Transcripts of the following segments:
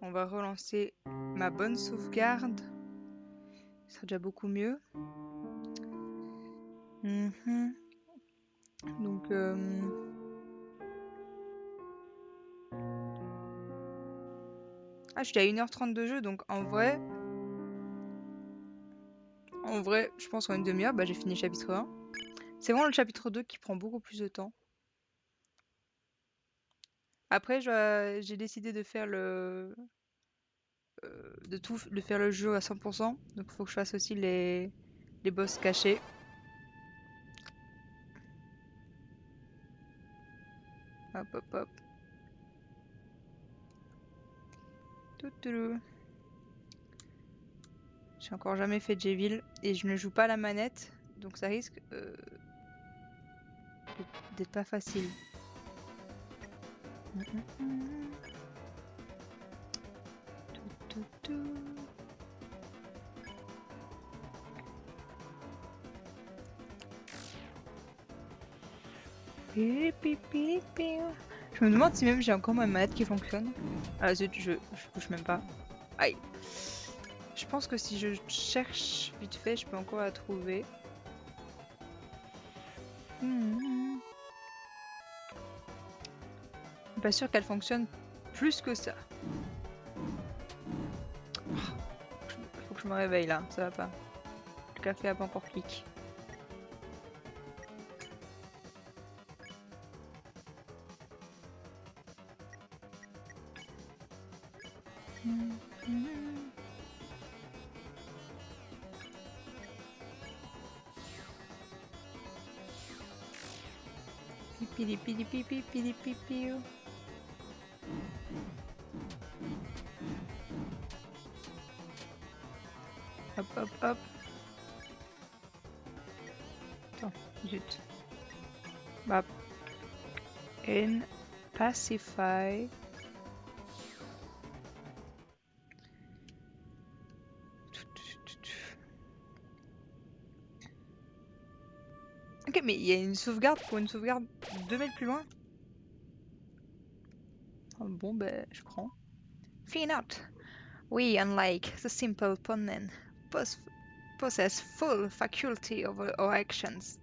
On va relancer ma bonne sauvegarde. Ce sera déjà beaucoup mieux. Mhm. Donc, ah, je suis à 1h30 de jeu, donc en vrai, je pense qu'en une demi-heure, bah, j'ai fini le chapitre 1. C'est vraiment le chapitre 2 qui prend beaucoup plus de temps. Après, j'ai décidé de faire de faire le jeu à 100%. Donc, il faut que je fasse aussi les boss cachés. Hop, hop, hop. Toutoulou. J'ai encore jamais fait J-Ville et je ne joue pas à la manette, donc ça risque d'être pas facile. Toutou. Je me demande si même j'ai encore ma manette qui fonctionne. Ah zut, je touche même pas. Aïe. Je pense que si je cherche vite fait, je peux encore la trouver. Pas sûr qu'elle fonctionne plus que ça. Faut que je me réveille là, ça va pas. Le café a pas encore cliqué. Pili pili pipi pili pipi. Hop hop hop. Attends, zut. Bah. And pacify. Ok, mais il y a une sauvegarde pour une sauvegarde 2 mètres plus loin. Ah, bon, ben, je prends. Fear not. We, unlike the simple opponent, possess full faculty over our actions.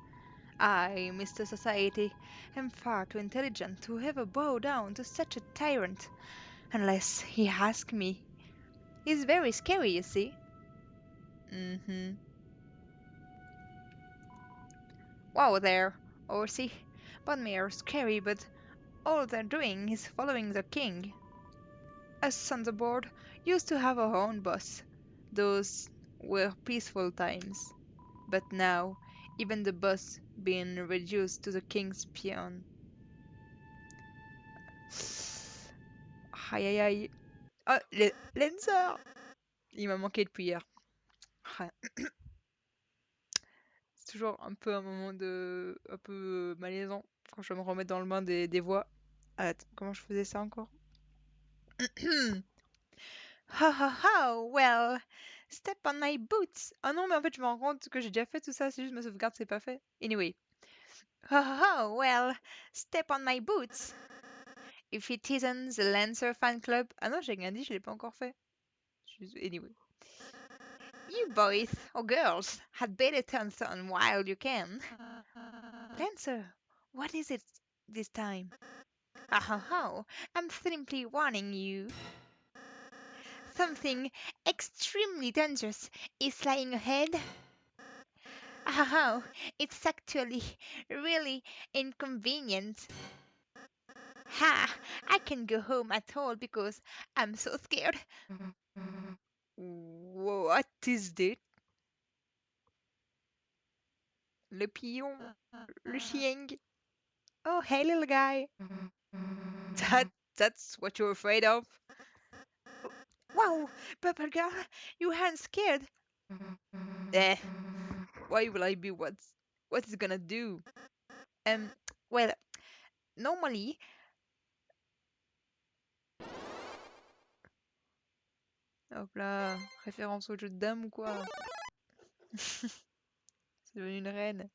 I, Mr. Society, am far too intelligent to ever bow down to such a tyrant, unless he asks me. He's very scary, you see. Wow there, Orsi. Bodmer are scary, but all they're doing is following the king. Us Thunderboard used to have our own boss. Those were peaceful times. But now, even the boss being reduced to the king's peon. Aïe aïe aïe. Oh, Lenza! Il m'a manqué depuis hier. Ouais. C'est toujours un peu un moment un peu malaisant quand je dois me remettre dans le bain des voix. Attends, comment je faisais ça encore? Ha ha ha, well, step on my boots. Ah non, mais en fait, je me rends compte que j'ai déjà fait tout ça, c'est juste ma sauvegarde, c'est pas fait. Anyway. Ha ha ha, well, step on my boots. If it isn't the Lancer fan club. Ah non, j'ai rien dit, je l'ai pas encore fait. Anyway. You boys, or girls, had better turn on while you can. Lancer, what is it this time? Ah ha ha, I'm simply warning you. Something extremely dangerous is lying ahead. Oh, it's actually really inconvenient. Ha! I can't go home at all because I'm so scared. What is it? Le pion, le chien. Oh, hey, little guy. That's what you're afraid of? Wow, Purple Girl, you aren't scared. Eh, why will I be what is gonna do? Um, well, normally. Hop là, référence au jeu de dames ou quoi? C'est devenu une reine.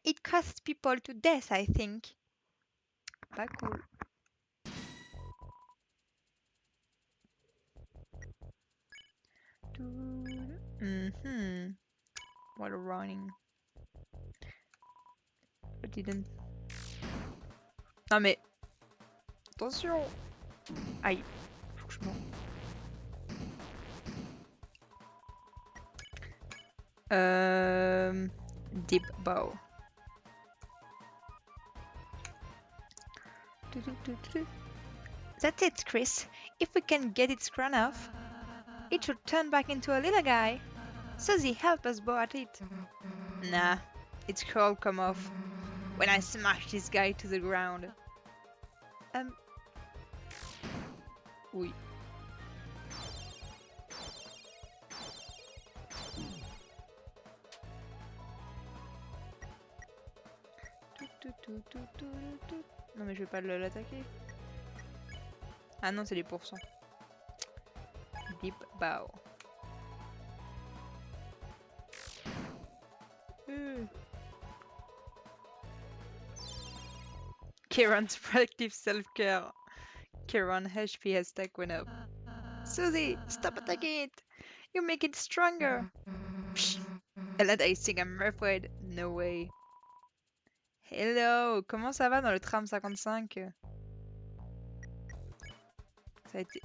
It costs people to death, I think. Pas cool. While running. I didn't. Non mais attention. Aïe. Faut que je m'en. Deep bow. That's it, Chris. If we can get it screwed off, it should turn back into a little guy. Susie, help us bow at it. Nah, its curl come off when I smash this guy to the ground. Oui. Non mais je vais pas l'attaquer. Ah non, c'est les pourcents. Deep bow. Kieran's proactive self-care. Kieran HP has stack went up. Susie, stop attacking it! You make it stronger! Psh. And I think I'm afraid. No way. Hello, comment ça va dans le tram 55? Ça a été...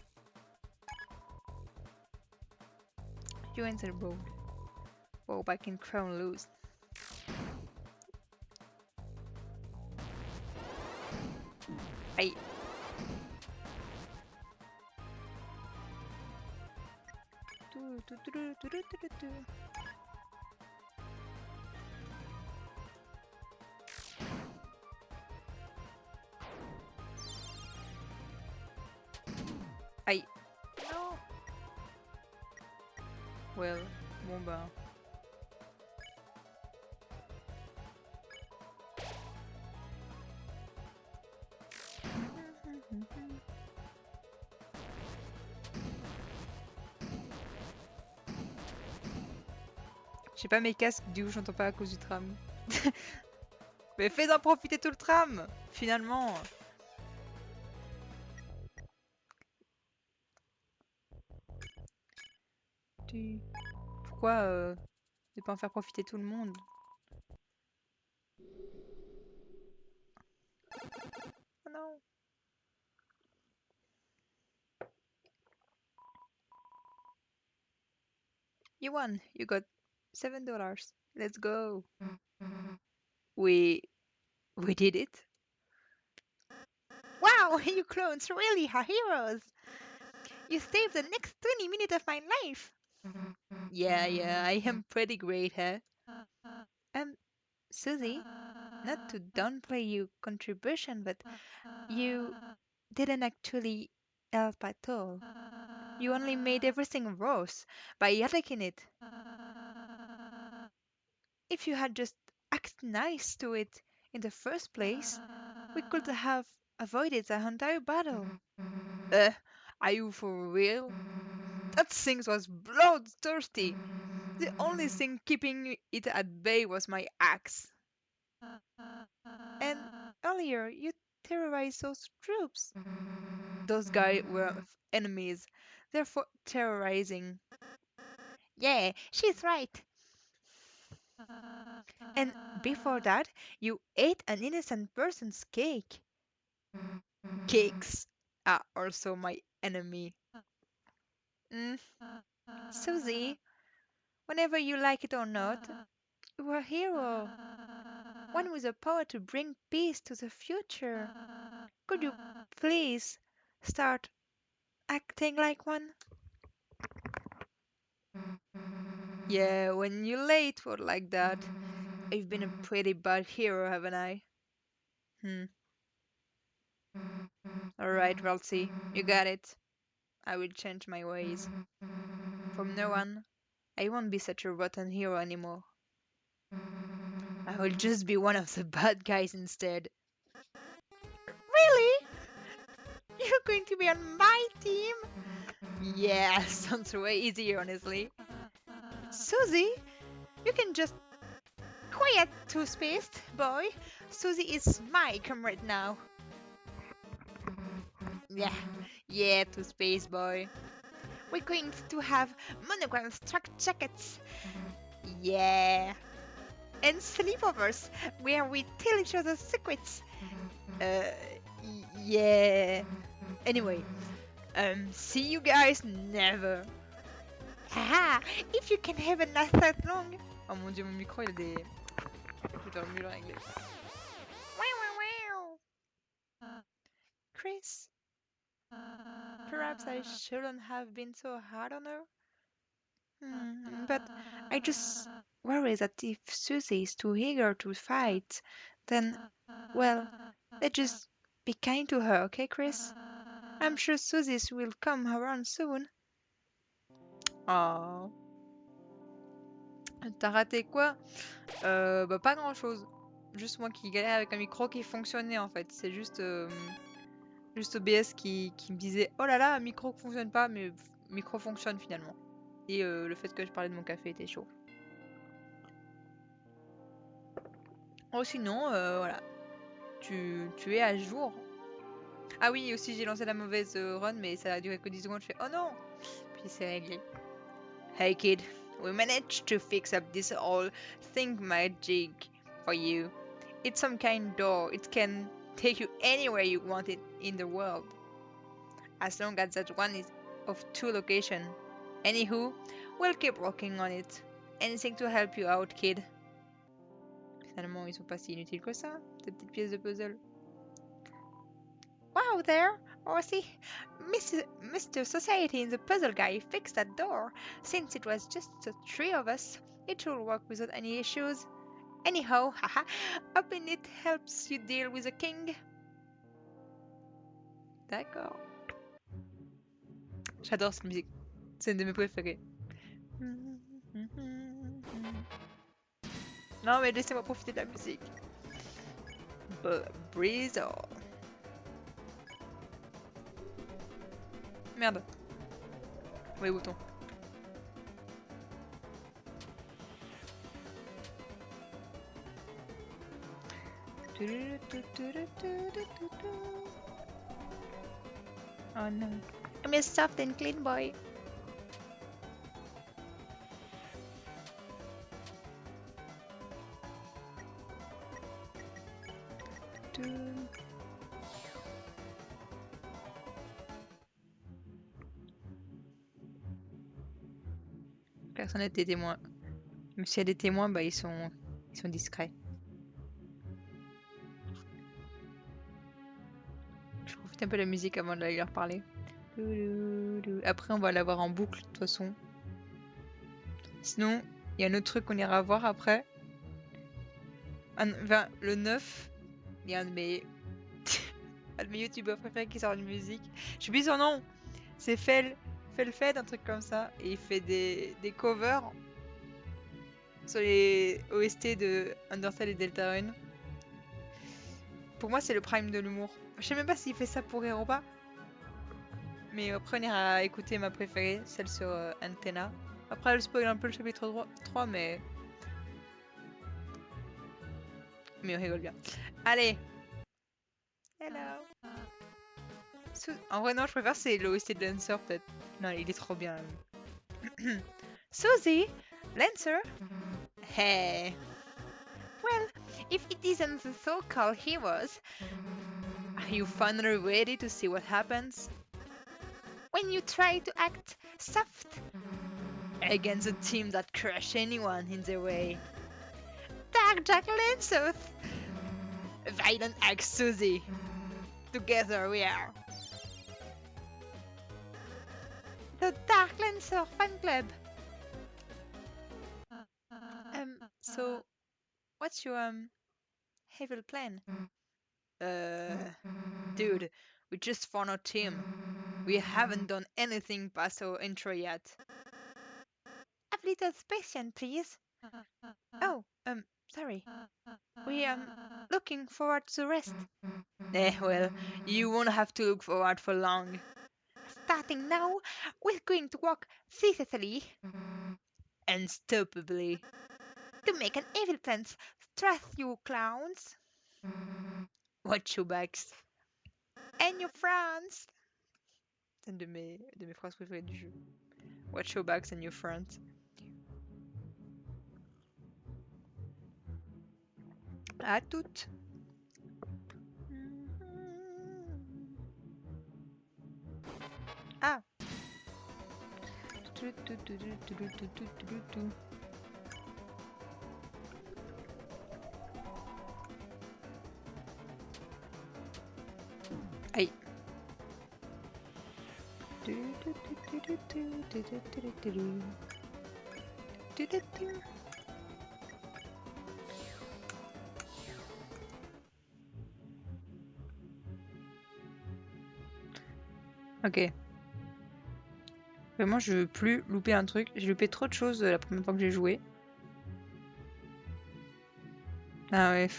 You enter boat. Wow, back in crown loose. Aïe. Aïe. Non. Well, bon bah. J'ai pas mes casques, du coup j'entends pas à cause du tram. Mais fais-en profiter tout le tram, finalement. Pourquoi ne pas en faire profiter tout le monde? Oh non. You won. You got $7. Let's go. We did it. Wow, you clones really are heroes. You saved the next 20 minutes of my life. Yeah, I am pretty great, huh? Susie, not to downplay your contribution, but you didn't actually help at all. You only made everything worse by attacking it. If you had just acted nice to it in the first place, we could have avoided the entire battle. Are you for real? That thing was bloodthirsty. The only thing keeping it at bay was my axe. And earlier, you terrorized those troops. Those guys were enemies, therefore terrorizing. Yeah, she's right. And before that, you ate an innocent person's cake. Cakes are also my enemy. Susie, whenever you like it or not, you are a hero. One with the power to bring peace to the future. Could you please start acting like one? Yeah, when you late for like that, I've been a pretty bad hero, haven't I? Alright, Ralsei, you got it. I will change my ways. From now on, I won't be such a rotten hero anymore. I will just be one of the bad guys instead. Really? You're going to be on my team? Yeah, sounds way easier, honestly. Susie, you can just quiet, toothpaste boy. Susie is my comrade now. Yeah, toothpaste boy. We're going to have monogram struck jackets. Yeah. And sleepovers where we tell each other secrets. Uh, yeah. Anyway, see you guys never. Haha, if you can have a last that long. Oh mon dieu, mon micro il a des. Je dois mieux le régler. Chris, perhaps I shouldn't have been so hard on her. But I just worry that if Susie is too eager to fight, then, well, let's just be kind to her, okay, Chris? I'm sure Susie will come around soon. Oh. T'as raté quoi? Bah pas grand-chose. Juste moi qui galère avec un micro qui fonctionnait en fait. C'est juste OBS qui me disait oh là là, un micro qui fonctionne pas, mais micro fonctionne finalement. Et le fait que je parlais de mon café était chaud. Oh sinon, voilà, tu es à jour. Ah oui, aussi j'ai lancé la mauvaise run, mais ça a duré que 10 secondes. Je fais oh non! Puis c'est réglé. Hey kid, we managed to fix up this whole thing magic for you. It's some kind door. It can take you anywhere you want it in the world. As long as that one is of two location. Anywho, we'll keep working on it. Anything to help you out, kid. Finalement, ils sont pas si inutiles que ça, ces petites pièces de puzzle. Wow there! Or see, Mr. Society and the puzzle guy fixed that door. Since it was just the three of us, it should work without any issues. Anyhow, haha, hoping it helps you deal with the king. D'accord. J'adore cette musique. C'est une de mes préférées. Non mais laissez-moi profiter de la musique. Breezer. Merde. Oui, bouton. Oh no. I'm a soft and clean boy. Personne n'était témoin. Même s'il y a des témoins, bah ils sont discrets. Je profite un peu de la musique avant d'aller leur parler. Après, on va l'avoir en boucle de toute façon. Sinon, il y a un autre truc qu'on ira voir après. Enfin, le 9, il y a un de mes youtubeurs préférés qui sort une musique. Je plus son nom. C'est Felfed, un truc comme ça. Et il fait des covers sur les OST de Undertale et Deltarune. Pour moi, c'est le prime de l'humour. Je sais même pas s'il fait ça pour rire ou pas. Mais après, on ira écouter ma préférée, celle sur Antenna. Après, elle spoil un peu le chapitre 3, mais on rigole bien. Allez. Hello. En vrai, non, je préfère c'est l'OST de Lancer, peut-être. Non, il est trop bien. Susie, Lancer. Hey. Well, if it isn't the so-called heroes, are you finally ready to see what happens when you try to act soft against a team that crush anyone in their way? Dark Jack Lancer, Violent Axe Susie. Together we are the Dark Lancer Fan Club. So what's your evil plan? Dude, we just found our team. We haven't done anything past our intro yet. A little patient, please. Oh, sorry. We looking forward to the rest. Well, you won't have to look forward for long. Starting now, we're going to walk ceaselessly, unstoppably, to make an evil plan. Trust you, clowns. Watch your backs. And your friends. C'est une de mes phrases préférées du jeu. Watch your backs and your fronts. À toutes. Ah. Aïe. Ok. Vraiment, je veux plus louper un truc. J'ai loupé trop de choses la première fois que j'ai joué. Ah ouais.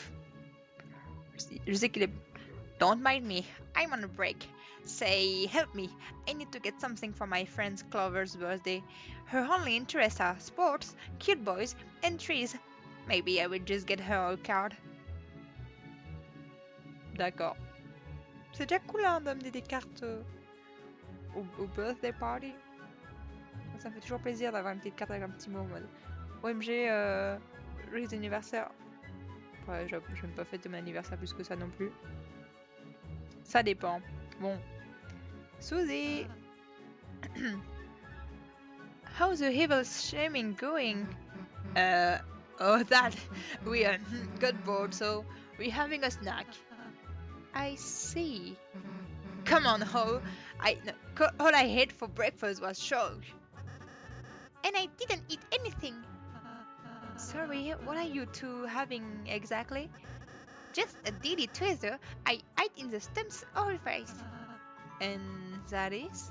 Je sais qu'il est... Don't mind me. I'm on a break. Say, help me. I need to get something for my friend Clover's birthday. Her only interests are sports, cute boys, and trees. Maybe I will just get her a card. D'accord. C'est déjà cool hein, d'amener des cartes au birthday party. Ça me fait toujours plaisir d'avoir une petite carte avec un petit mot en mode OMG, joyeux anniversaire. Ouais, je vais même pas fêter mon anniversaire plus que ça non plus. Ça dépend. Bon. Suzy! How's the evil shaming going? Oh that, we got bored, so we're having a snack. I see. Come on, Ho. All I had for breakfast was shog. And I didn't eat anything. Sorry, what are you two having exactly? Just a daily twister I ate in the Stump's orifice. And that is?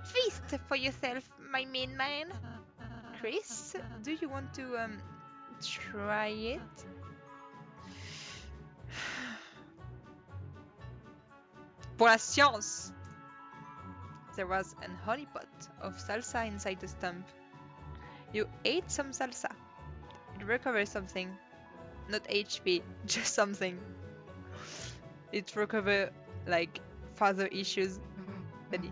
Feast for yourself, my main man. Chris, do you want to try it? Pour la science! There was an honey pot of salsa inside the stump. You ate some salsa. It recovered something. Not HP, just something. It recovered, like, father issues. Daddy.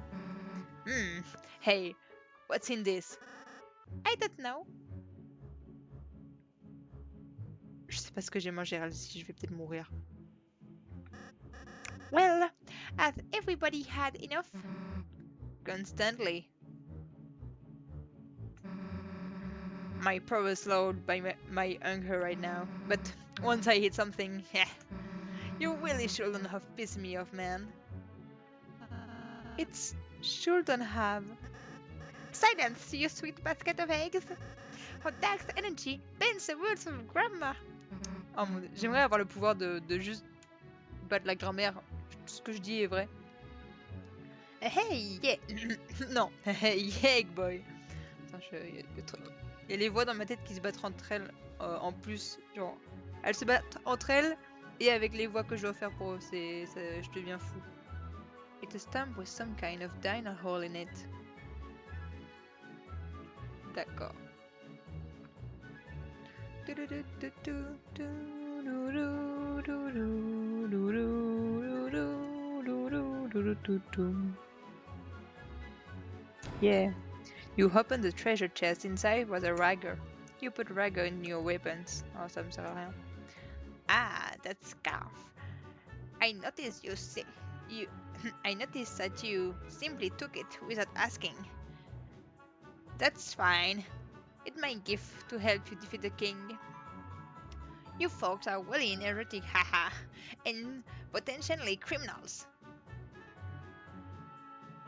Hey, what's in this? I don't know. Je sais pas ce que j'ai mangé, si je vais peut-être mourir. Well, has everybody had enough? Constantly. My power is slowed by my hunger right now, but once I hit something, you really shouldn't have pissed me off, man. It's shouldn't have. Silence, you sweet basket of eggs! How tax energy bends the words of grammar! Oh mon Dieu, j'aimerais avoir le pouvoir de juste battre la grammaire. Tout ce que je dis est vrai. Hey, yeah! Non, hey, yeah, boy! Attends, il y a les voix dans ma tête qui se battent entre elles en plus. Genre, elles se battent entre elles et avec les voix que je dois faire pour eux. Je deviens fou. It's a stump with some kind of dino hole in it. D'accord. Yeah. You open the treasure chest. Inside was a rager. You put rager in your weapons. Oh, ça me sert à rien. Ah, that scarf. I noticed I noticed that you simply took it without asking. That's fine. It's my gift to help you defeat the king. You folks are really energetic, haha, and potentially criminals.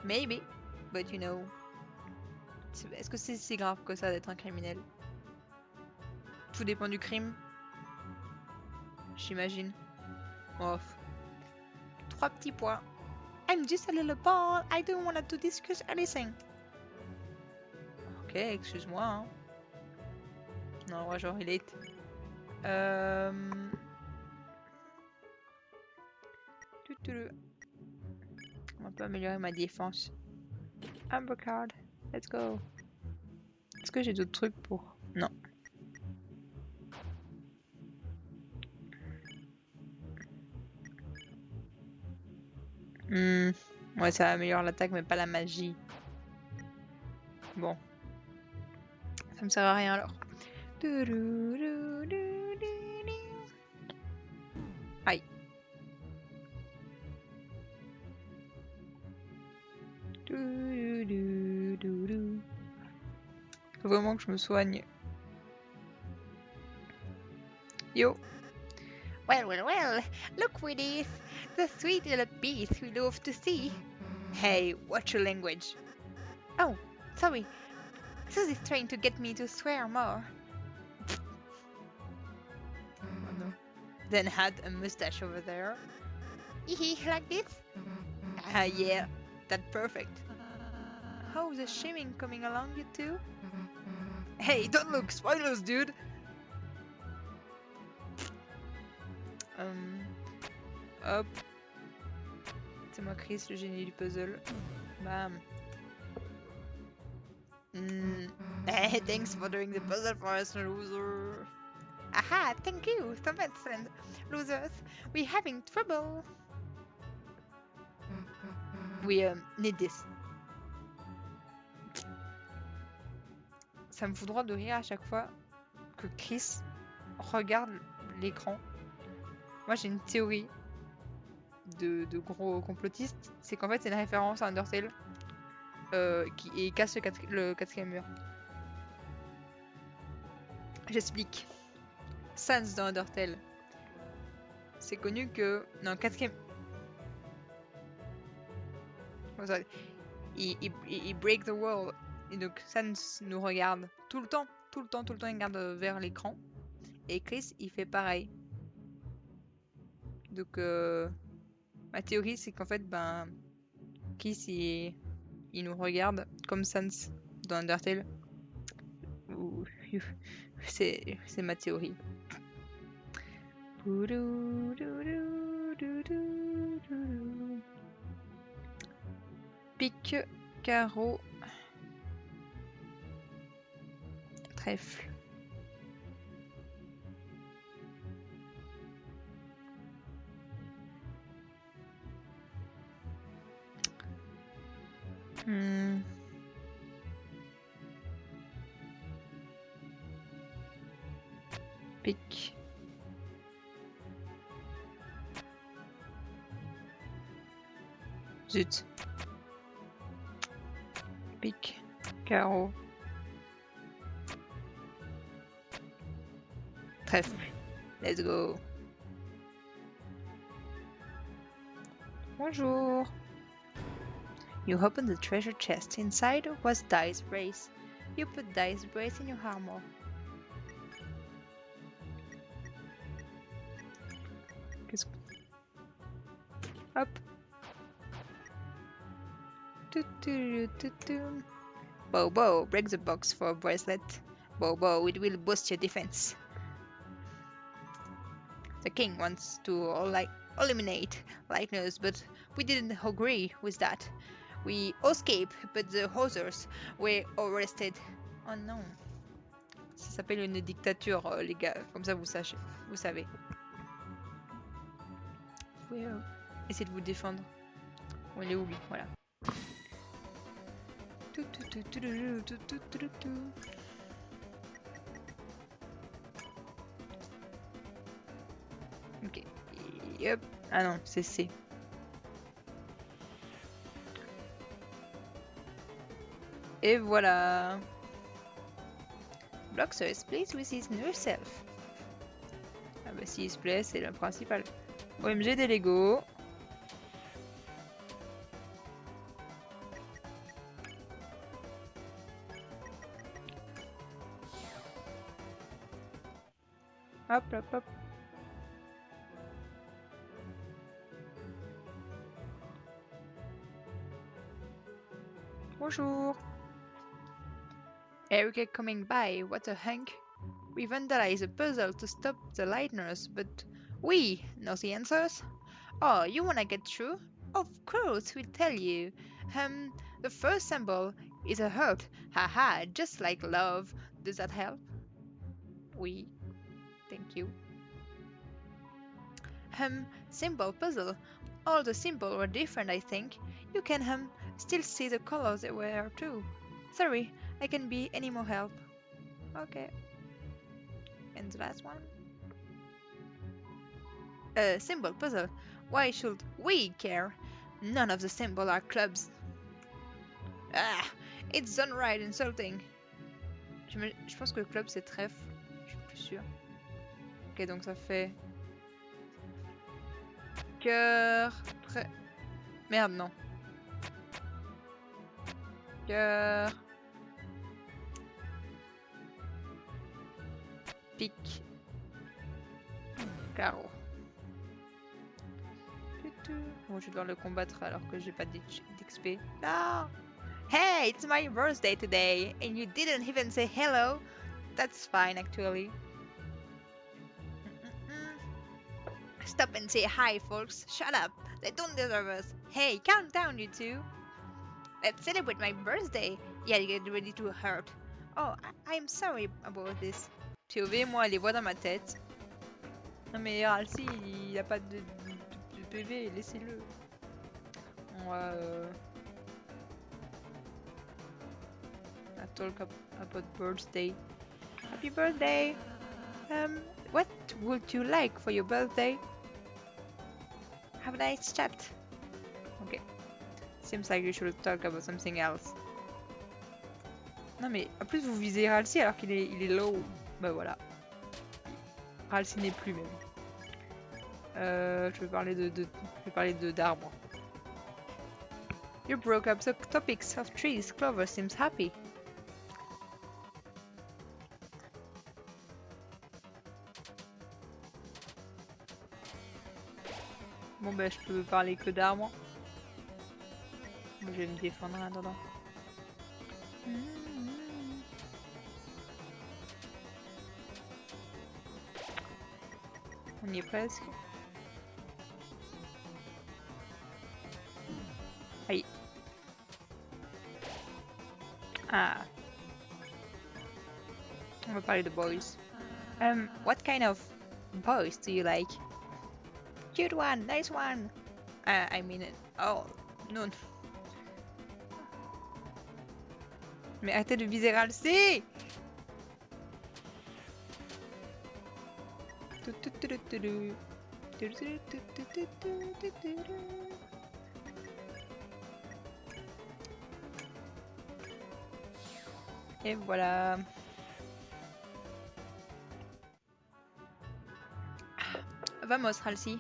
Maybe, but you know. Est-ce que c'est si grave que ça d'être un criminel? Tout dépend du crime. J'imagine. Oh. 3 petits points. I'm just a little ball. I don't want to discuss anything. Ok, excuse-moi. Hein. Non, ouais, genre, il est... On peut améliorer ma défense. Amber card. Let's go. Est-ce que j'ai d'autres trucs pour... Non. Ouais, ça améliore l'attaque, mais pas la magie. Bon. Ça me sert à rien alors. Aïe. Faut vraiment que je me soigne. Yo. Well, look with this. The sweet little beast we love to see. Hey, watch your language. Oh, sorry. Susie's trying to get me to swear more. Oh no. Then had a mustache over there. Like this? Ah, yeah, that's perfect. How's the shimming coming along, you two? Hey, don't look, spoilers, dude! Hop. C'est moi, Chris, le génie du puzzle. Bam. Hey, thanks for doing the puzzle for us, loser. Aha, thank you, so much, friend. Losers, we're having trouble. We need this. Ça me fout droit de rire à chaque fois que Chris regarde l'écran. Moi, j'ai une théorie de gros complotistes, c'est qu'en fait, c'est une référence à Undertale qui casse le quatrième mur. J'explique. Sans dans Undertale. C'est connu que dans le quatrième... Il break the world. Et donc Sans nous regarde tout le temps, il regarde vers l'écran. Et Chris, il fait pareil. Donc ma théorie, c'est qu'en fait, Chris, il nous regarde comme Sans dans Undertale. C'est ma théorie. Pique, carreau, trèfle. Pique. Zut. Pique, carreau, trèfle. Let's go. Bonjour. You open the treasure chest. Inside was Dice Brace. You put Dice Brace in your armor. Hop. Bobo, break the box for a bracelet. Bobo, it will boost your defense. The king wants to eliminate Lightners, but we didn't agree with that. We escaped, but the others were arrested. Oh non. Ça s'appelle une dictature, les gars. Comme ça, vous savez. Vous pouvez essayer de vous défendre. On est où, lui? Voilà. Ok. Yep. Ah non, c'est C. Et voilà. Bloxer is pleased with his new self. Ah bah s'il se plaît, c'est le principal. OMG des Lego. Hop, hop, hop. Bonjour. Erica coming by, what a hunk. We vandalized a puzzle to stop the Lightners, but we know the answers. Oh, you wanna get through? Of course, we'll tell you. The first symbol is a heart. Haha, just like love. Does that help? Oui. Thank you. Symbol puzzle. All the symbols were different, I think. You can still see the colors they wear too. Sorry, I can't be any more help. Okay. And the last one? Symbol puzzle. Why should we care? None of the symbols are clubs. Ah, it's downright insulting. Je pense que le club c'est trèfle. Je suis plus sûre. Ok, donc ça fait cœur, merde, non. Cœur, pique, carreau. Bon, je vais devoir le combattre alors que j'ai pas d'XP. Ah! Hey, it's my birthday today, and you didn't even say hello. That's fine, actually. Stop and say hi, folks. Shut up. They don't deserve us. Hey, calm down, you two. Let's celebrate my birthday. Yeah, get ready to hurt. Oh, I'm sorry about this. POV, moi, les voix dans ma tête. Non mais Ralsei, il a pas de PV, laissez-le. On va... talk about birthday. Happy birthday! What would you like for your birthday? Have a nice chat. Okay. Seems like you should talk about something else. Non mais, en plus vous visez Ralsei alors qu'il est low. Bah voilà. Ralsei n'est plus même. Je vais parler d'arbres. You broke up the topics of trees. Clover seems happy. Bon bah je peux parler que d'arbres. Je vais me défendre en attendant. On y est presque. Aïe. Ah. On va parler de boys. What kind of boys do you like? Cute one, nice one. I mean it. Oh, non. Mais arrêtez de viser Ralsei! Et voilà. Vamos, Ralsei.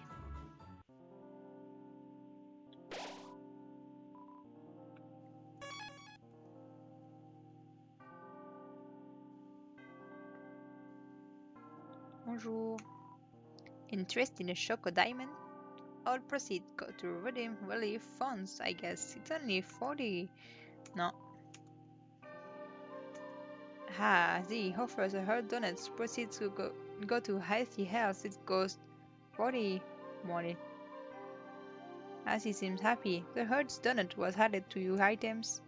Bonjour. Interest in a Choco Diamond? All proceeds go to redeem relief funds, I guess. It's only 40. No. Ah, Z offers a herd donuts. Proceeds to go to Healthy Health. It goes 40 money. As he seems happy, the herd's donut was added to your items.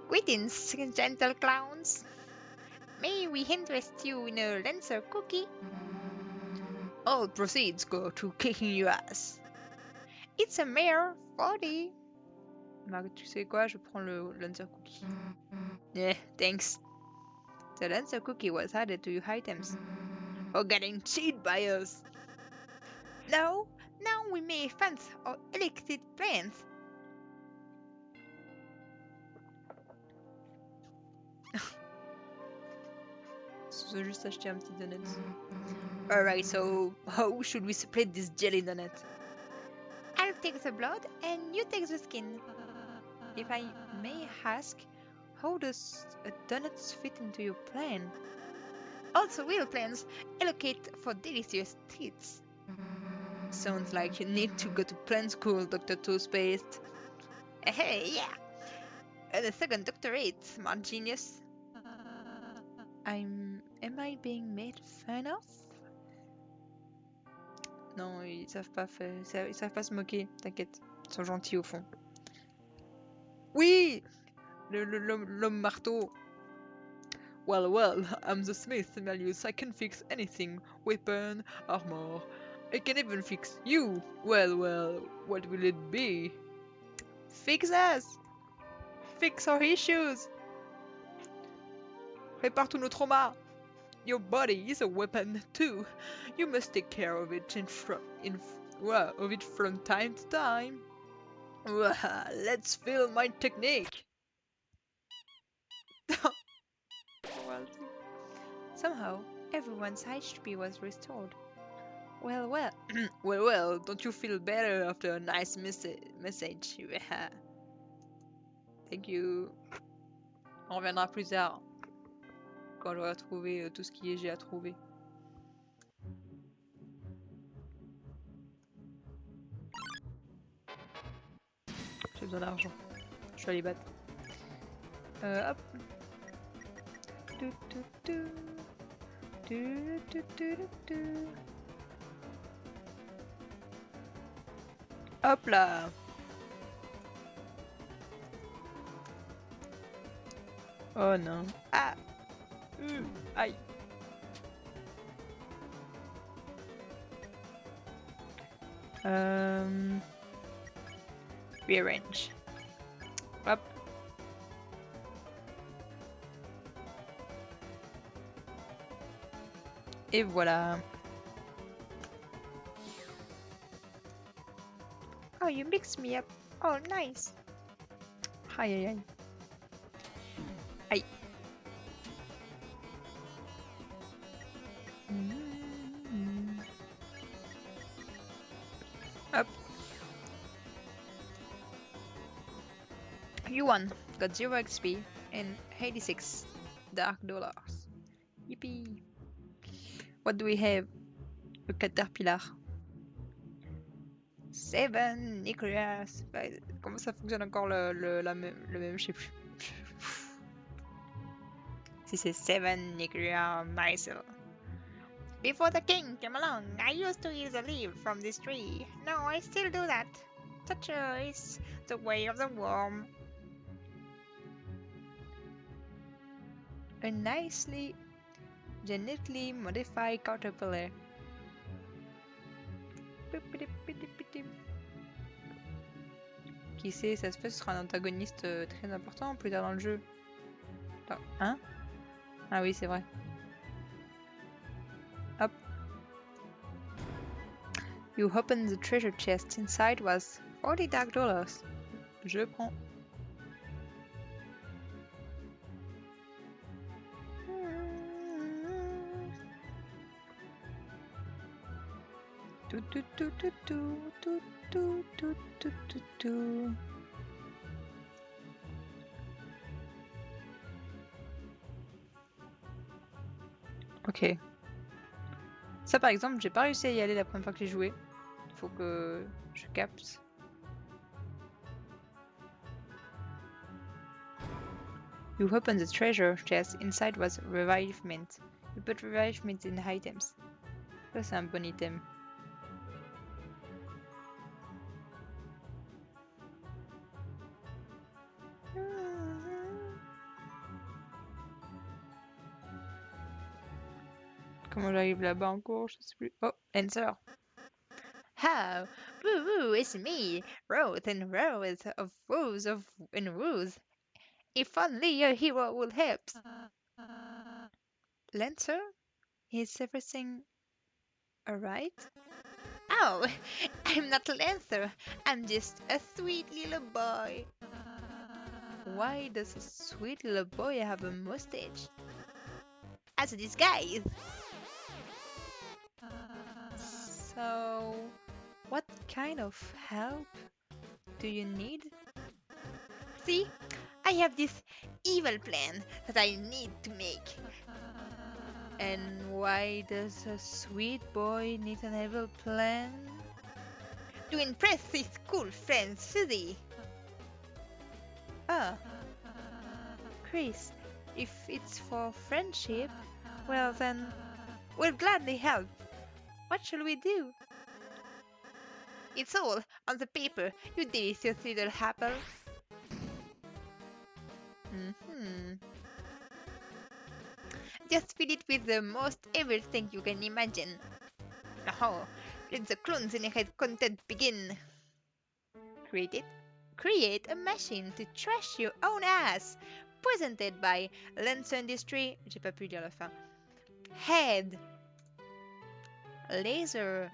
Greetings, gentle clowns. May we interest you in a Lancer cookie? All proceeds go to kicking your ass. It's a mere 40. Marc, tu sais quoi, je prends le Lancer cookie. Yeah, thanks. The Lancer cookie was added to your items. Or getting cheated by us. No, now we may fence our elected plans. So juste acheter un petit donut. Alright, so how should we split this jelly donut? I'll take the blood and you take the skin. If I may ask, how does a donut fit into your plan? Also, real plans allocate for delicious treats. Sounds like you need to go to plan school, Dr. Toothpaste. Hey, yeah! And a second doctorate, smart genius. Am I being made fun of? Non, ils savent pas faire, ils savent pas se moquer, t'inquiète. Ils sont gentils au fond. Oui! L'homme marteau. Well, I'm the smith, Melius. I can fix anything. Weapon, armor. I can even fix you. Well, what will it be? Fix us! Fix our issues! Répare tous nos traumas! Your body is a weapon too. You must take care of it from time to time. Let's feel my technique. Somehow, everyone's HP was restored. Well, well, don't you feel better after a nice message? Thank you. On reviendra plus tard, quand j'aurai trouvé tout ce qui est j'ai à trouver. J'ai besoin d'argent. Je suis allé battre. Hop. Hop là. Oh non. Ah. Aïe. Rearrange. Hop. Et voilà. Oh, you mixed me up. Oh, nice. Aïe, aïe, aïe. Aïe. Hop. You won. Got 0 XP and 86 dark dollars. Yippee. What do we have? Le caterpillar. 7 Nicholas. Bah, comment ça fonctionne encore le même, je sais plus. Si c'est 7 Nicholas Myself. Before the king came along, I used to eat the leaf from this tree. No, I still do that. Such is the way of the worm. A nicely, genetically modified caterpillar. Qui sait, ça se fait, ce sera un antagoniste très important plus tard dans le jeu. Hein? Ah oui, c'est vrai. Hop. You opened the treasure chest. Inside was 40 dark dollars. Je prends. Ok. Ça par exemple, j'ai pas réussi à y aller la première fois que j'ai joué. Faut que je capte. You opened the treasure chest. Inside was revivement. You put revivement in items. Ça c'est un bon item. Comment j'arrive là-bas encore? Je sais plus. Oh, answer. How? Woo woo, it's me. Rows and rows of rows. If only your hero would help. Lancer? Is everything alright? Oh, I'm not Lancer. I'm just a sweet little boy. Why does a sweet little boy have a mustache? As a disguise. So, what kind of help do you need? See, I have this evil plan that I need to make. And why does a sweet boy need an evil plan? To impress his cool friend Susie. Ah, Chris, if it's for friendship, well then, we'll gladly help. What shall we do? It's all on the paper, you delicious little apple. Just fill it with the most evil thing you can imagine. Oh, Let the clones in head content begin. Create a machine to trash your own ass. Presented by Lens Industry. J'ai pas pu lire la fin. Head. Laser.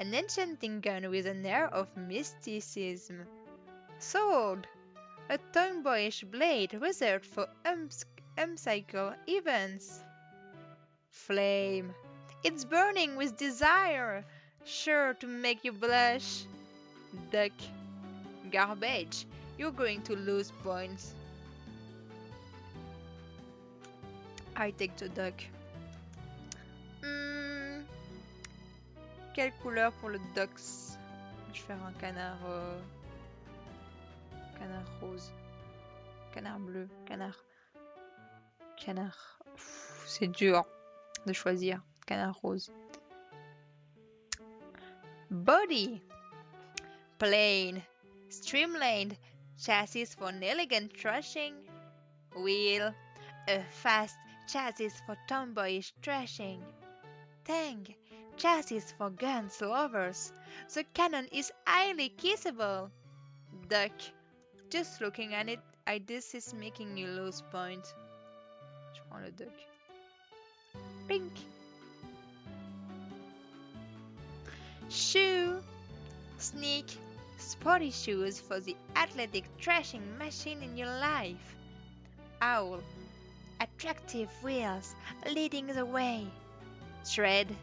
An enchanting gun with an air of mysticism. Sword. A tomboyish blade reserved for upcycle events. Flame. It's burning with desire, sure to make you blush. Duck. Garbage. You're going to lose points. I take the duck. Quelle couleur pour le duck? Je vais faire un canard... Canard rose. Canard bleu. Canard... C'est dur de choisir. Canard rose. Body. Plain. Streamlined. Chassis for an elegant thrashing. Wheel. A fast chassis for tomboyish thrashing. Tank. Chassis for guns lovers. The cannon is highly kissable. Duck. Just looking at it, this is making you lose points. Je prends le duck. Pink. Shoe. Sneak. Sporty shoes for the athletic thrashing machine in your life. Owl. Attractive wheels leading the way. Thread.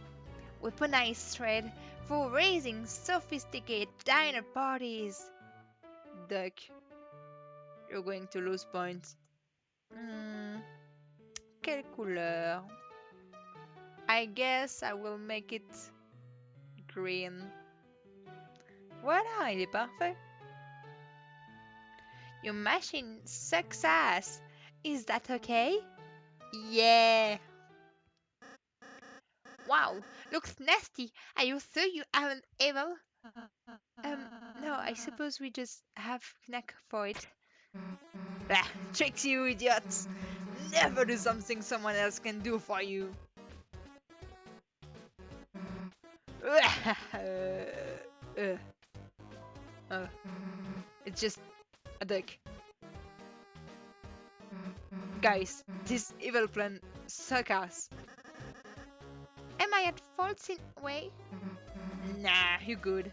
Weaponized thread for raising sophisticated diner parties. Duck. You're going to lose points. Quelle couleur? I guess I will make it green. Voilà, il est parfait. Your machine sucks ass. Is that okay? Yeah. Wow, looks nasty. Are you sure you aren't evil? No, I suppose we just have knack for it. Ah, tricks you idiots! Never do something someone else can do for you. It's just a duck. Guys, this evil plan sucks ass. Am I at fault in a way? Nah, you're good.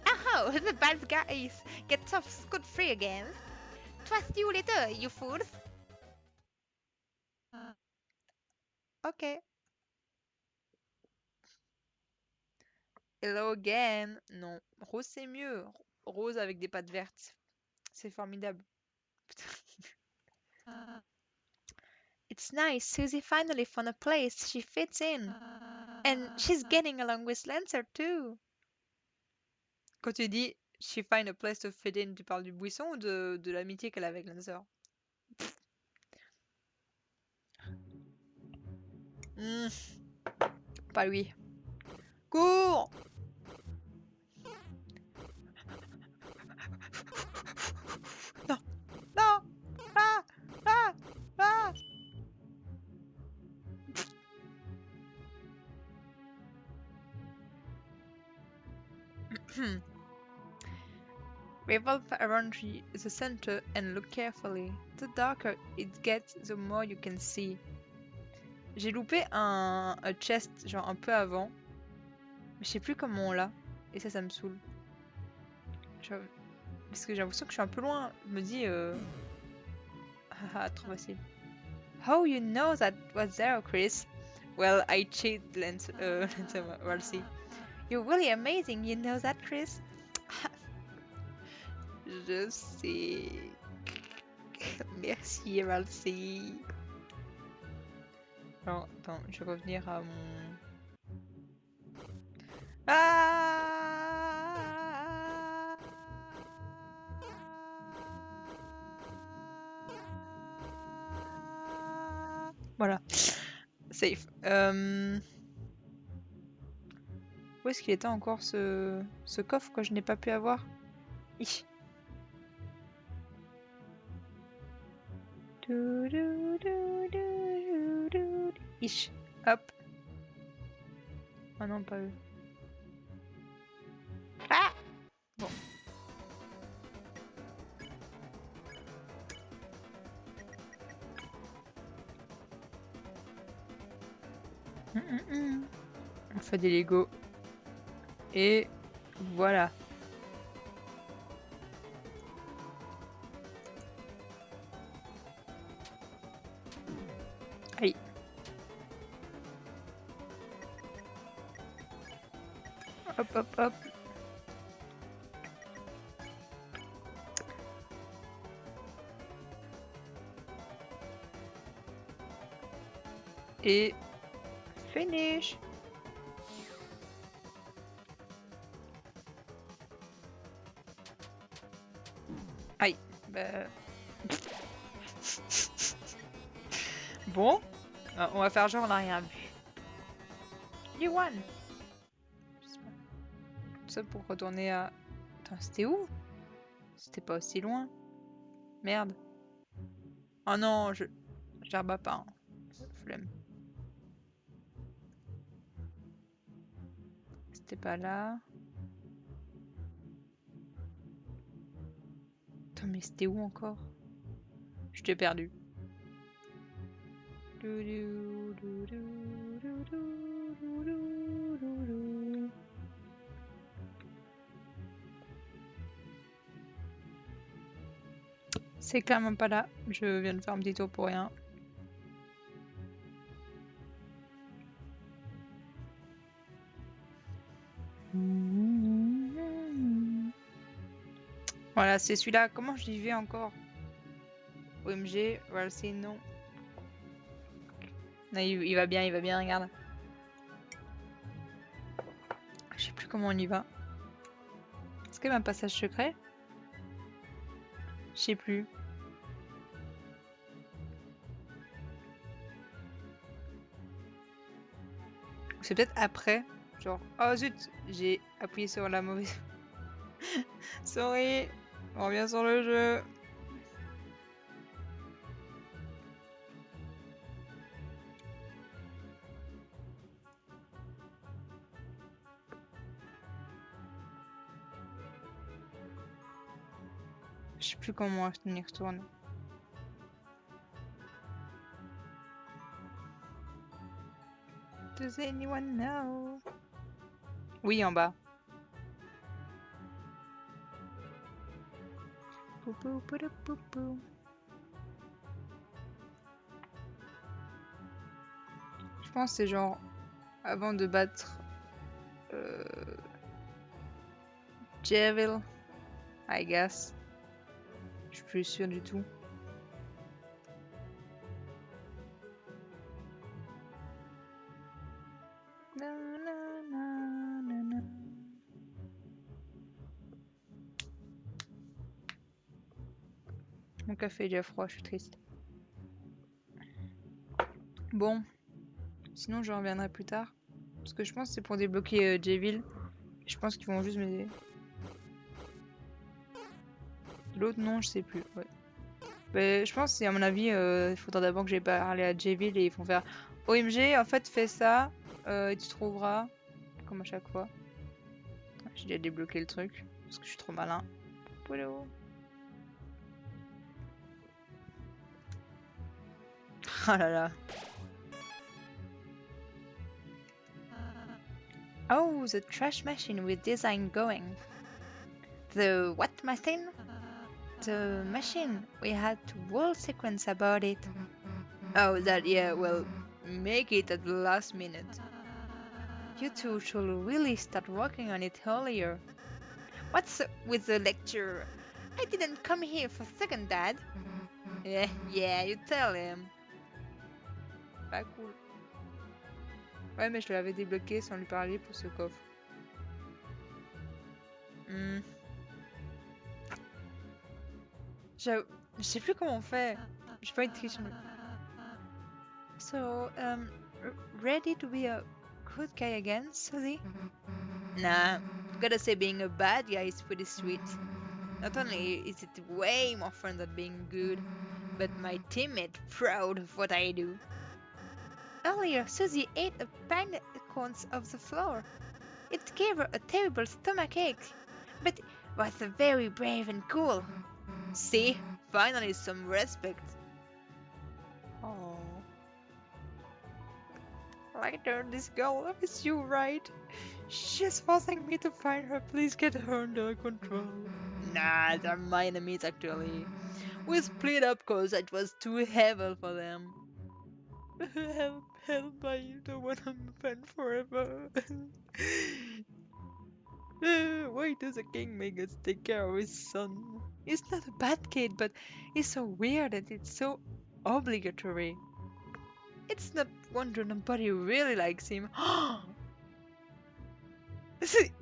Oh, the bad guys get off scot-free again. Trust you later, you fools. Ok. Hello again. Non, rose c'est mieux. Rose avec des pattes vertes. C'est formidable. It's nice. Susie finally found a place she fits in. And she's getting along with Lancer too. Quand tu dis she find a place to fit in, tu parles du buisson ou de l'amitié qu'elle a avec Lancer? Pas lui. Cours! Non! Non! Ah! Ah! Ah! Revolve around the center and look carefully. The darker it gets, the more you can see. J'ai loupé un chest, genre un peu avant. Mais je sais plus comment on l'a. Et ça me saoule. Parce que j'ai l'impression que je suis un peu loin. Je me dis... Haha, trop facile. How you know that was there, Chris? Well, I cheat, Ralsei. You're really amazing, you know that, Chris? Je sais. Merci, Ralsei. Alors, attends, je vais revenir à mon... Ah! Voilà. Safe. Où est-ce qu'il était encore ce coffre que je n'ai pas pu avoir? Ish. Ish. Hop. Oh non, pas eux. On fait des Lego. Et voilà. Allez. Hop, hop, hop. Et finish. Aïe. Bah... Bon. On va faire genre on n'a rien vu. You won. Tout ça pour retourner à... Attends, c'était où? C'était pas aussi loin. Merde. Oh non, je la rebats pas. Hein. Flemme. C'était pas là. Attends, mais c'était où encore? Je t'ai perdu. C'est clairement pas là. Je viens de faire un petit tour pour rien. Voilà, c'est celui-là. Comment je l'y vais encore? OMG, voilà, c'est non. Non, il va bien, regarde. Je sais plus comment on y va. Est-ce qu'il y a un passage secret? Je sais plus. C'est peut-être après. Genre, oh zut, j'ai appuyé sur la mauvaise. Sorry, on revient sur le jeu. Je sais plus comment on y retourne. Does anyone know? Oui, en bas. Je pense que c'est genre avant de battre Devil, I guess. Je suis plus sûre du tout. Mon café est déjà froid, je suis triste. Bon, sinon je reviendrai plus tard. Parce que je pense que c'est pour débloquer Devil. Je pense qu'ils vont juste m'aider. L'autre non, je sais plus. Ouais. Mais je pense, à mon avis, il faudra d'abord que j'ai parlé à Devil et ils vont faire OMG, en fait, fais ça et tu trouveras. Comme à chaque fois. J'ai déjà débloqué le truc parce que je suis trop malin. Polo. Oh là là. Oh, the trash machine with design going. The what machine? The machine. We had a whole sequence about it. Oh, that, yeah, well, make it at the last minute. You two should really start working on it earlier. What's with the lecture? I didn't come here for second, Dad. Yeah, you tell him. Pas cool. Ouais, mais je l'avais débloqué sans lui parler pour ce coffre. Je sais plus comment on fait. J'ai pas une triche. So, ready to be a good guy again, Suzy? Nah, gotta say being a bad guy is pretty sweet. Not only is it way more fun than being good, but my teammate proud of what I do. Earlier, Suzy ate a pine cones off the floor. It gave her a terrible stomachache, but was very brave and cool. See, finally some respect. Oh. Later, this girl loves you, right? She's forcing me to find her. Please get her under control. Nah, they're my enemies actually. We split up cause it was too heavy for them. Help, help, I don't want to friend forever. Why does a king make us take care of his son? He's not a bad kid, but he's so weird and it's so obligatory. It's not wonder nobody really likes him.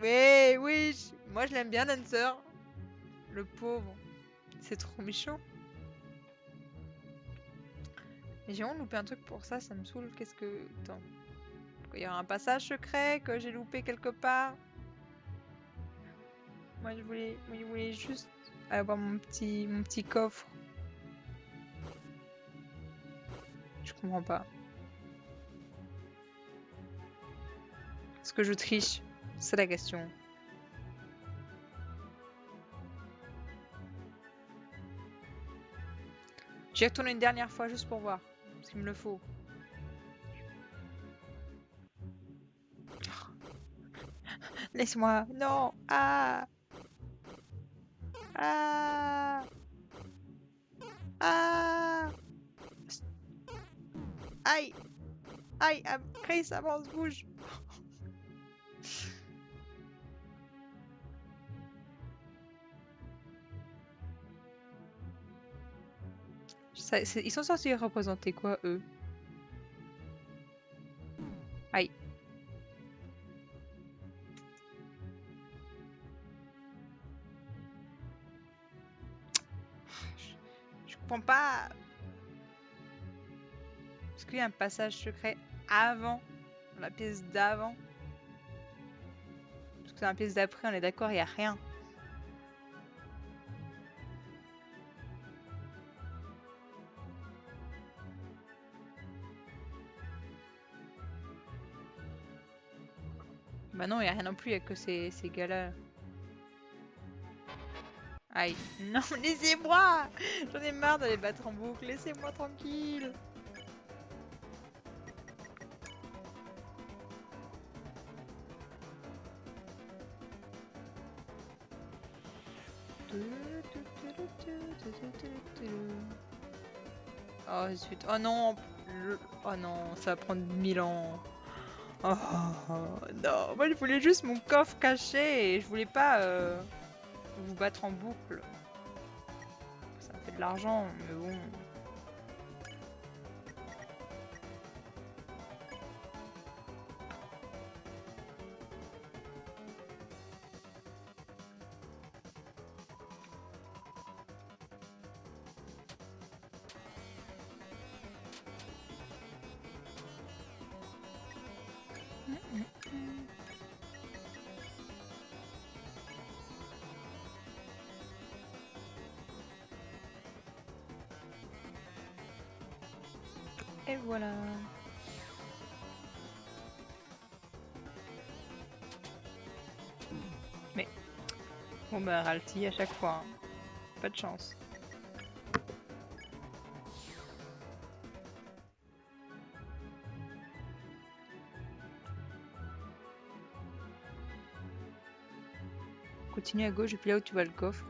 Mais oui, moi je l'aime bien Dancer. Le pauvre. C'est trop méchant. Mais j'ai vraiment loupé un truc pour ça, ça me saoule. Qu'est-ce que... Attends. Il y aura un passage secret que j'ai loupé quelque part. Moi je voulais juste avoir mon petit coffre. Je comprends pas. Est-ce que je triche? C'est la question. J'y retourne une dernière fois juste pour voir. Parce qu'il me le faut. Laisse-moi. Non. Ah. Ah. Ah. Aïe. Aïe. Ah, Chris, avance, bouge. Ils sont censés représenter quoi, eux? Aïe. Je comprends pas. Est-ce qu'il y a un passage secret avant la pièce d'avant? Parce que dans la pièce d'après, on est d'accord, il n'y a rien. Bah non, il n'y a rien non plus, il n'y a que ces gars-là. Aïe. Non, laissez-moi! J'en ai marre de les battre en boucle, laissez-moi tranquille! Oh zut, oh non! Oh non, ça va prendre 1000 ans. Oh non, moi je voulais juste mon coffre caché et je voulais pas vous battre en boucle. Ça me fait de l'argent, mais bon. Et voilà. Mais bon bah Ralti à chaque fois, hein. Pas de chance. Continue à gauche et puis là où tu vois le coffre.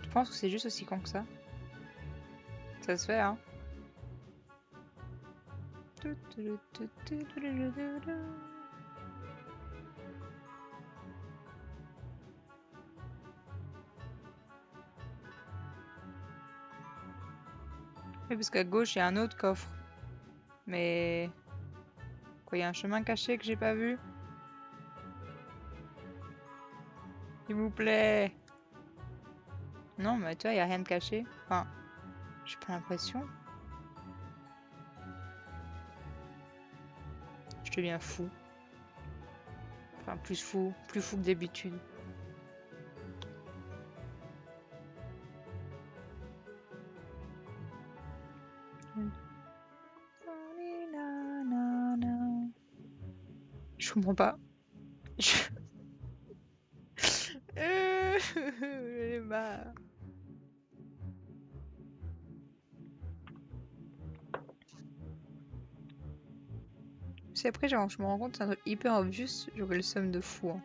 Je pense que c'est juste aussi con que ça. Ça se fait, hein. Oui, parce qu'à gauche, il y a un autre coffre. Mais... Quoi, il y a un chemin caché que j'ai pas vu? S'il vous plaît. Non, mais tu vois, il y a rien de caché. Enfin, j'ai pas l'impression. Je deviens fou. Enfin, plus fou que d'habitude. Je comprends pas. J'en ai marre. Si après, genre, je me rends compte, c'est un truc hyper obvious, j'aurais le seum de fou. Hein.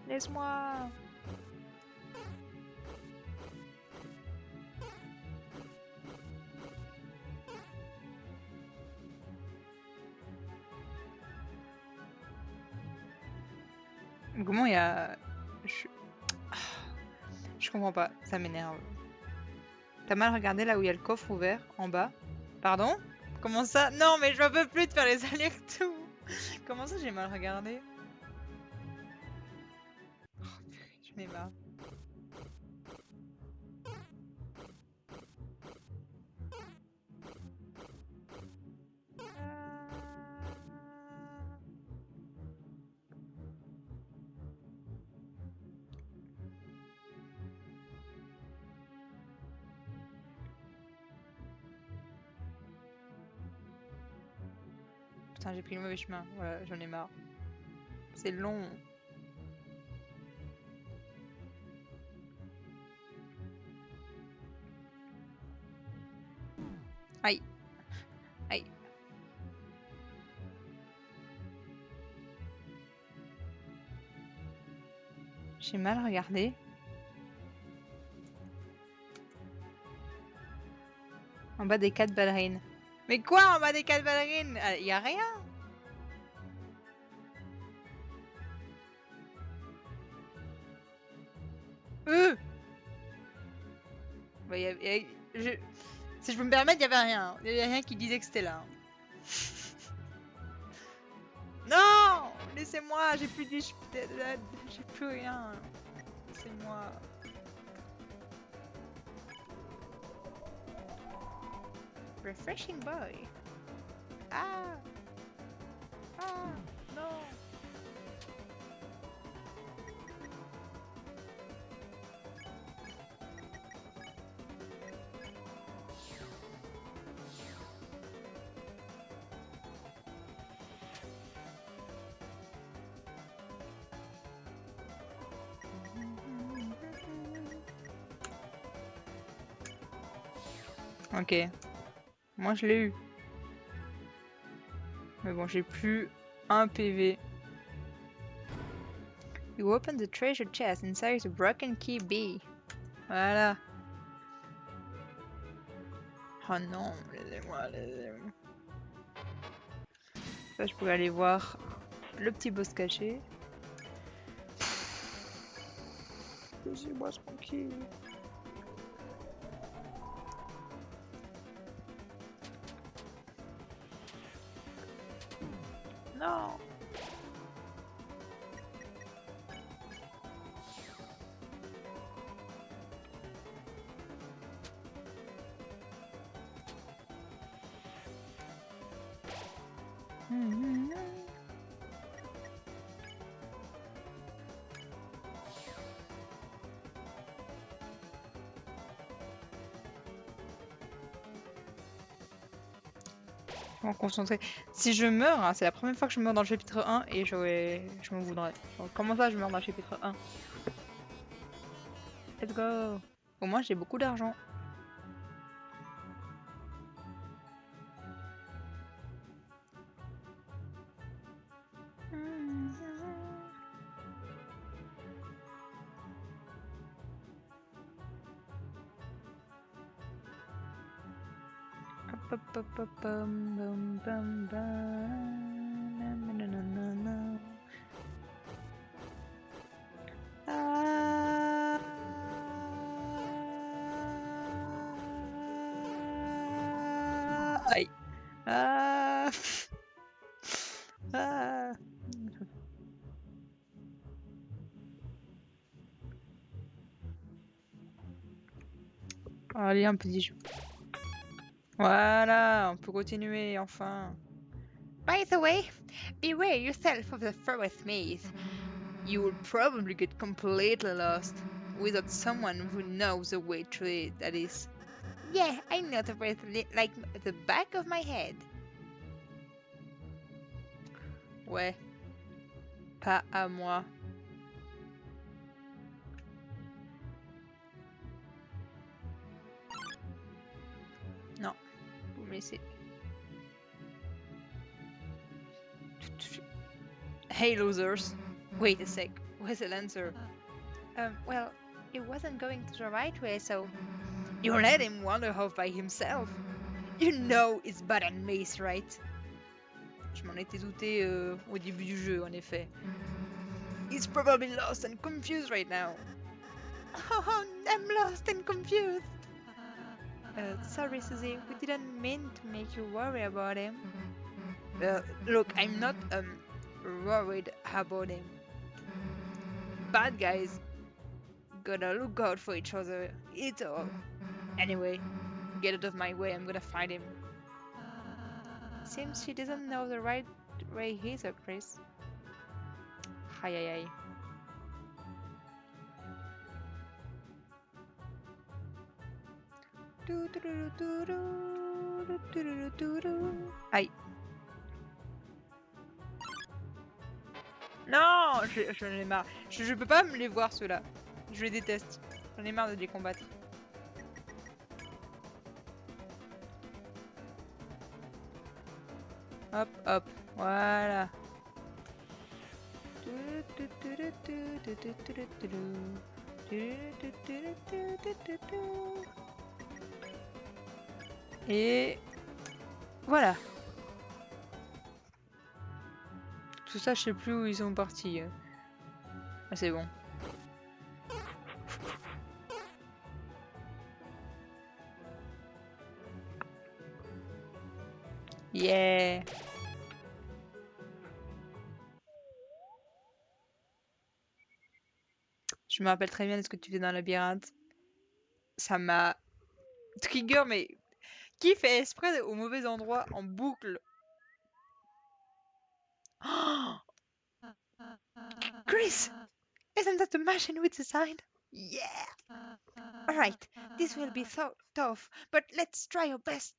Laisse-moi. Comment il y a... Je comprends pas, ça m'énerve. T'as mal regardé là où il y a le coffre ouvert, en bas? Pardon? Comment ça? Non, mais je peux plus de faire les allers-retours. Comment ça, j'ai mal regardé? Oh, purée, j'en ai marre. Putain, j'ai pris le mauvais chemin. Voilà, j'en ai marre. C'est long. Aïe. Aïe. J'ai mal regardé. En bas des 4 ballerines. Mais quoi en bas des 4 ballerines? Y a rien. Bah, si je peux me permettre, il y avait rien. Il y avait rien qui disait que c'était là. Non! Laissez-moi, j'ai plus j'ai plus rien. Laissez-moi. Refreshing boy. Ah! Ah! Non! Ok. Moi je l'ai eu. Mais bon, j'ai plus un PV. You open the treasure chest inside the broken key B. Voilà. Oh non, laissez-moi, laissez-moi. Ça, je pouvais aller voir le petit boss caché. Laissez-moi tranquille. Non. En concentrer. Si je meurs, hein, c'est la première fois que je meurs dans le chapitre 1 et je m'en voudrais. Genre, comment ça je meurs dans le chapitre 1? Let's go. Au moins j'ai beaucoup d'argent. Aïe. Ah. Ah. Allez, un petit jeu. Voilà, on peut continuer enfin. By the way, beware yourself of the forest maze. You will probably get completely lost without someone who knows the way through it, that is. Yeah, I know the place like the back of my head. Ouais, pas à moi. Non, vous me laissez. Hey losers. Wait a sec, where's the Lancer? Well, it wasn't going the right way, so you let him wander off by himself. You know it's bad and mace, right? Je m'en étais douté au début du jeu, en effet. He's probably lost and confused right now. Oh, I'm lost and confused. Sorry, Susie, we didn't mean to make you worry about him. Look, I'm not worried about him. Bad guys gotta look out for each other. It's all. Anyway, get out of my way. I'm gonna find him. Seems she doesn't know the right way either, Chris. Ay ay ay. Aïe. Non, j'en ai marre. Je peux pas me les voir ceux-là. Je les déteste. J'en ai marre de les combattre. Hop, hop, voilà. Et voilà. Tout ça, je sais plus où ils sont partis. Ah, c'est bon. Yeah. Je me rappelle très bien de ce que tu fais dans le labyrinthe. Ça m'a trigger, mais qui fait exprès au mauvais endroit en boucle? Oh, Chris! Isn't that the machine we designed? Yeah! Alright, this will be so tough, but let's try our best.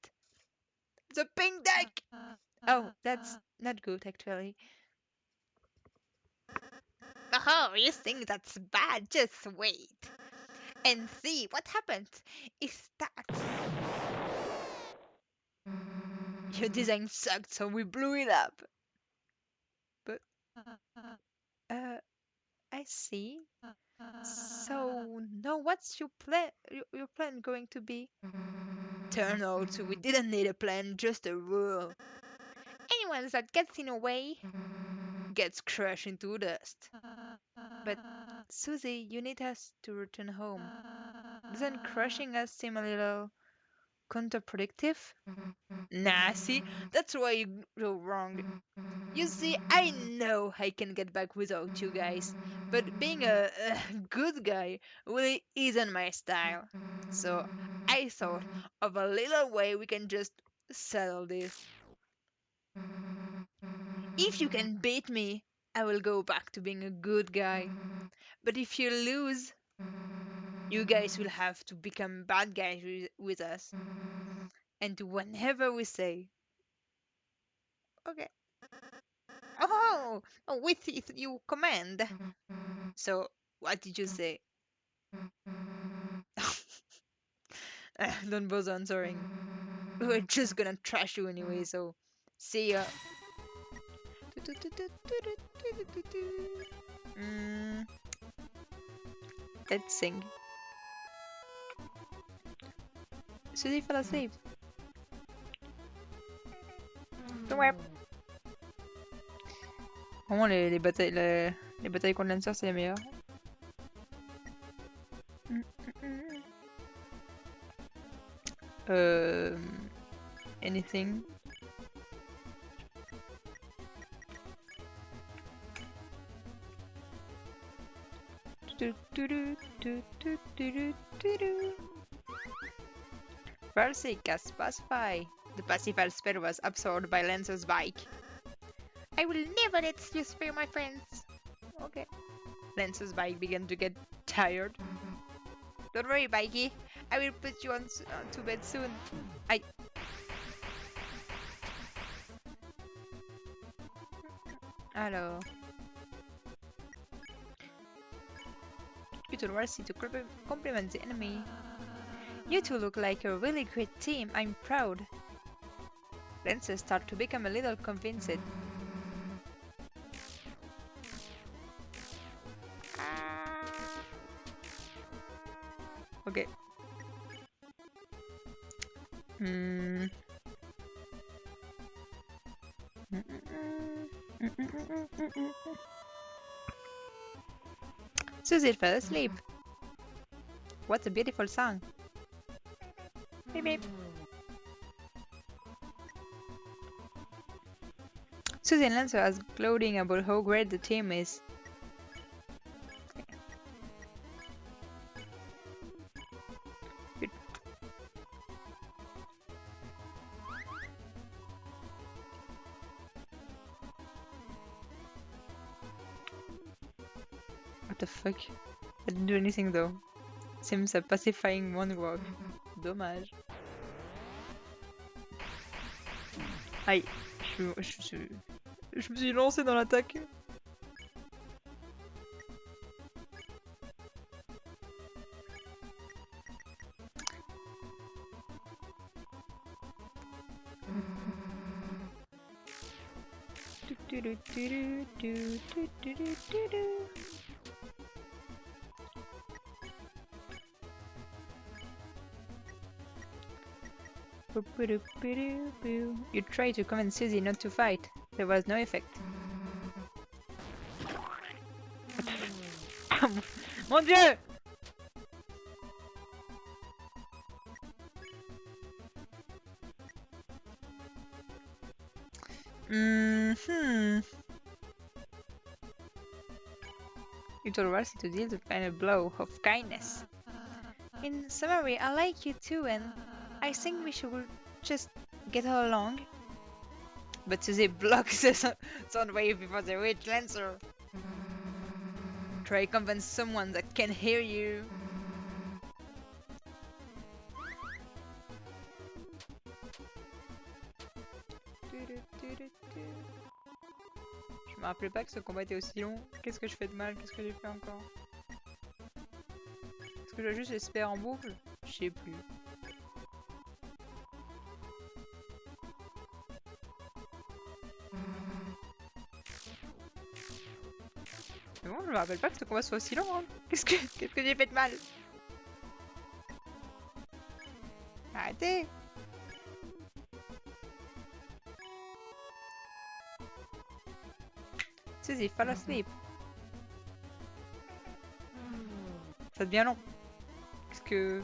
The pink deck! Oh, that's not good actually. Oh, you think that's bad? Just wait. And see what happens. Is that your design sucked, so we blew it up. But I see. So now what's your plan? Your plan going to be? Turn out we didn't need a plan, just a rule. Anyone that gets in a way gets crushed into dust. But Susie, you need us to return home. Doesn't crushing us seem a little counterproductive? Nah, see, that's why you go wrong. You see, I know I can get back without you guys, but being a good guy really isn't my style. So I thought of a little way we can just settle this. If you can beat me, I will go back to being a good guy. But if you lose, you guys will have to become bad guys with us. And do whatever we say. Okay. Oh, with your command. So, what did you say? Don't bother answering. We're just gonna trash you anyway, so see ya. Mm, let's sing. Suzy fell asleep. Ouais. Vraiment, les batailles contre Lancer, c'est les meilleures. Anything? Percy cast Pacify. The Pacifier spell was absorbed by Lancer's bike. I will never let you spare my friends. Okay. Lancer's bike began to get tired. Don't worry, Bikey. I will put you on to bed soon. I. Alors. You two are to compliment the enemy. You two look like a really great team. I'm proud. Lancer start to become a little convinced. Okay. Hmm. Susie fell asleep. What a beautiful song. Beep beep. Susie and Lancer are gloating about how great the team is. What the fuck? I didn't do anything though. Seems a pacifying moonwalk. Dommage. Aïe, je me suis lancé dans l'attaque. You tried to convince Susie not to fight. There was no effect. Mon Dieu! You told Rusty to deal the final blow of kindness. In summary, I like you too, and I think we should just get along. But Susie blocks the sound wave before the reach Lancer. Try convince someone that can hear you. Je me rappelais pas que ce combat était aussi long. Qu'est-ce que je fais de mal? Qu'est-ce que j'ai fait encore? Est-ce que je dois juste espérer en boucle? Je sais plus. Mais bon, je me rappelle pas que ce combat soit aussi long. Hein. Qu'est-ce que j'ai fait de mal? Arrêtez! Suzy, fall asleep. Ça devient long. Qu'est-ce que...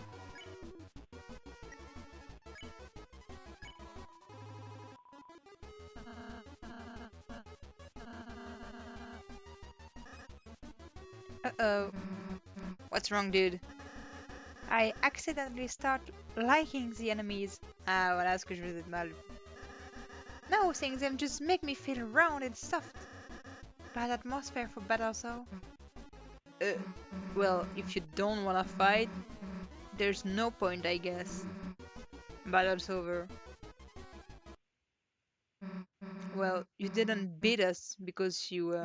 Uh-oh. What's wrong, dude? I accidentally start liking the enemies. Ah, voilà ce que je faisais de mal. No, seeing them just make me feel round and soft. Bad atmosphere for battle, so... Well, if you don't wanna fight, there's no point, I guess. Battle's over. Well, you didn't beat us because you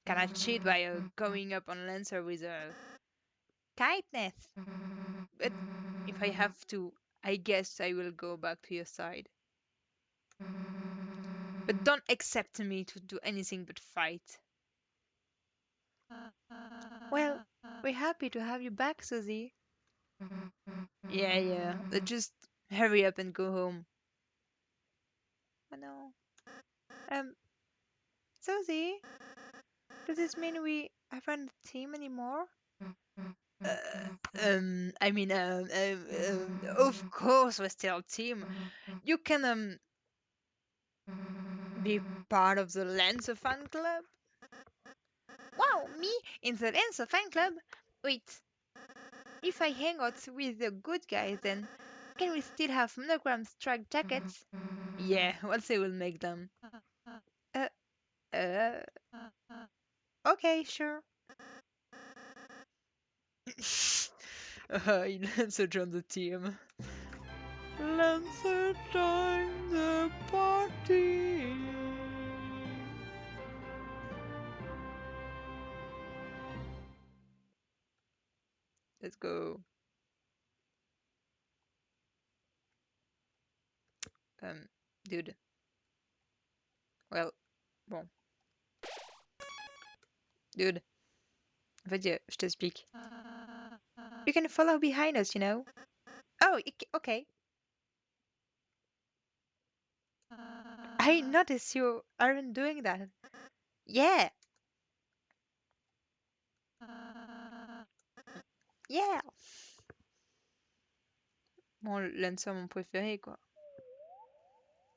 kinda cheat by going up on Lancer with a kindness. But if I have to, I guess I will go back to your side. But don't accept me to do anything but fight. Well, we're happy to have you back, Susie. Yeah. Just hurry up and go home. Oh no. Um, Susie, does this mean we aren't a team anymore? Of course we're still a team. You can be part of the Lancer fan club. Wow, me in the Lancer fan club? Wait, if I hang out with the good guys, then can we still have monogram strike jackets? Yeah, once I will make them. Uh, uh, okay, sure. Lancer joined the team. Lancer joined the party. Let's go. Dude. Well, bon. Dude. En fait, je t'explique. You can follow behind us, you know. Oh, okay. I noticed you aren't doing that. Yeah, yeah. Bon, Lancer, mon préféré, quoi.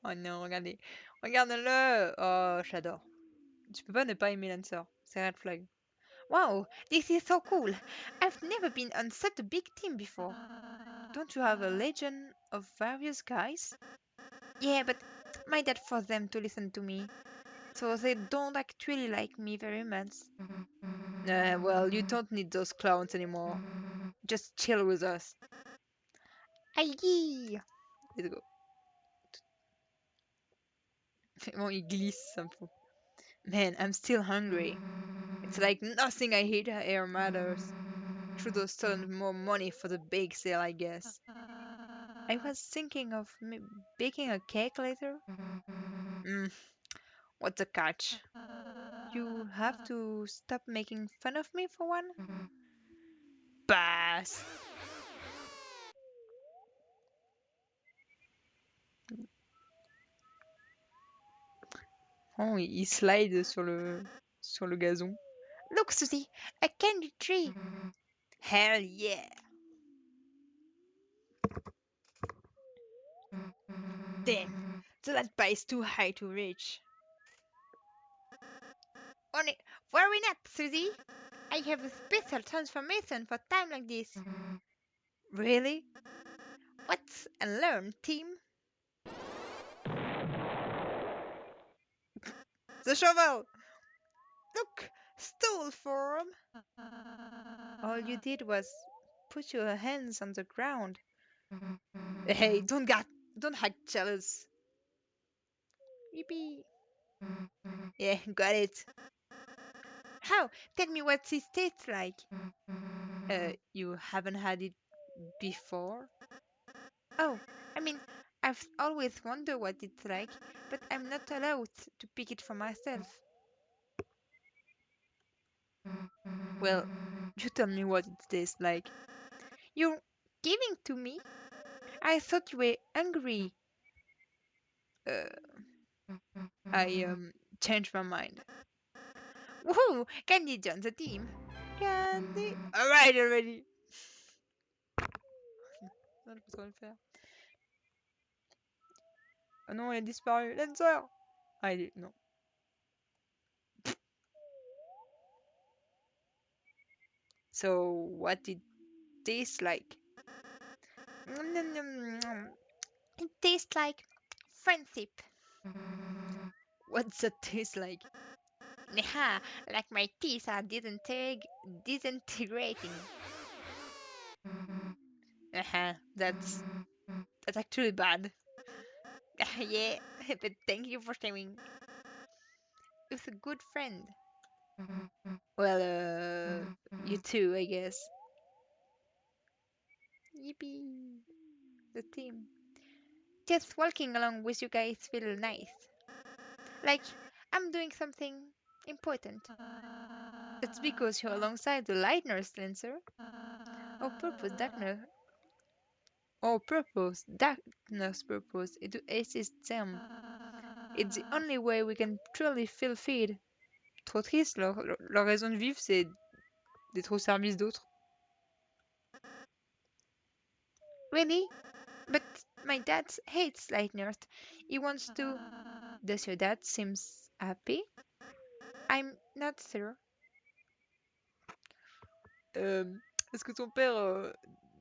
Oh non, regardez. Regarde-le. Oh, j'adore. Tu peux pas ne pas aimer Lancer. C'est Red Flag. Wow, this is so cool. I've never been on such a big team before. Don't you have a legion of various guys? Yeah, but my dad forced them to listen to me, so they don't actually like me very much. Well, you don't need those clowns anymore. Just chill with us. Aïe! Let's go. Bon, il glisse, ça me fout. Man, I'm still hungry. It's like nothing I hate here matters. Should have stolen more money for the bake sale, I guess. I was thinking of baking a cake later. What's the catch? You have to stop making fun of me for one? Pass! Oh, il slide sur le gazon. Look, Susie, a candy tree! Hell yeah! Damn, the that pie is too high to reach. Only, worry not, Susie. I have a special transformation for time like this. Really? What's and learn, team? The shovel! Look, stool form! All you did was put your hands on the ground. Hey, don't act jealous. Yippee! Yeah, got it. How? Tell me what this tastes like. You haven't had it before? Oh, I mean, I've always wondered what it's like, but I'm not allowed to pick it for myself. Well, you tell me what it tastes like. You're giving to me? I thought you were hungry. Uh, I changed my mind. Woohoo! Candy joins the team. Candy. Alright, already. Non, je peux trop le faire. Oh non, il a disparu. Lancer! Ah, il est... Non. So, what it tastes like? It tastes like friendship. What's that taste like? Neha, like my teeth are disintegrating. That's actually bad. Yeah, but thank you for sharing. It's a good friend. Well, you too, I guess. Yippee! The team. Just walking along with you guys feel nice. Like I'm doing something important. It's because you're alongside the Lightner Lancer. Our purpose, darkness. Our purpose, darkness purpose, is to assist them. It's the only way we can truly feel feed. Trop triste, leur raison de vivre, c'est d'être au service d'autres. Really? But my dad hates Lightner. He wants to. Does your dad seems happy? I'm not sure. Est-ce que ton père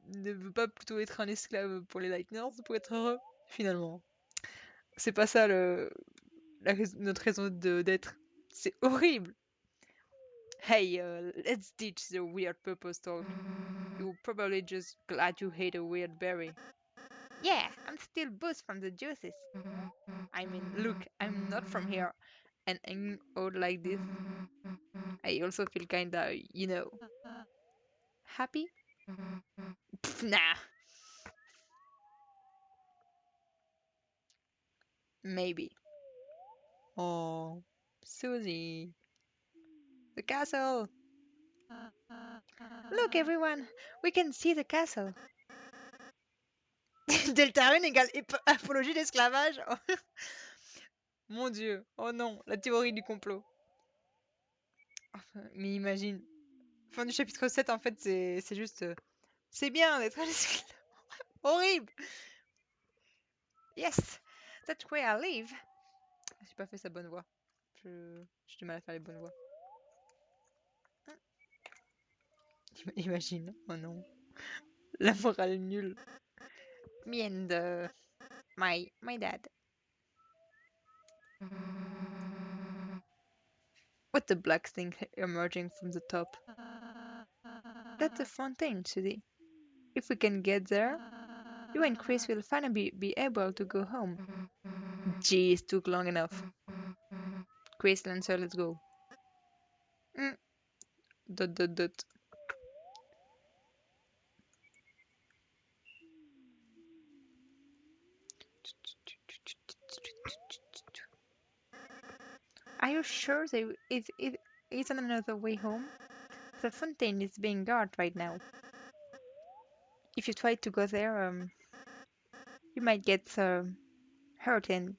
ne veut pas plutôt être un esclave pour les Lightners pour être heureux? Finalement, c'est pas ça notre raison d'être. C'est horrible. Hey, let's ditch the weird purpose talk. You you're probably just glad you ate a weird berry. Yeah, I'm still Boots from the juices. I mean, look, I'm not from here, and hanging out like this, I also feel kinda, happy? Pff, nah, maybe. Oh, Susie, the castle! Look, everyone, we can see the castle. Deltarune égale apologie d'esclavage. Mon Dieu, oh non, la théorie du complot. Enfin, mais imagine. Fin du chapitre 7, en fait, c'est juste. C'est bien d'être un esclave. Horrible! Yes, that's where I live. J'ai pas fait sa bonne voix. J'ai du mal à faire les bonnes voix. Imagine, oh non. La morale nulle. Me and my dad. What the black thing emerging from the top? That's a fountain, Susie. If we can get there, you and Chris will finally be able to go home. Jeez, took long enough. Chris, Lancer, let's go. Mm. Dot dot dot. Are you sure it isn't another way home? The fountain is being guarded right now. If you try to go there, you might get hurt and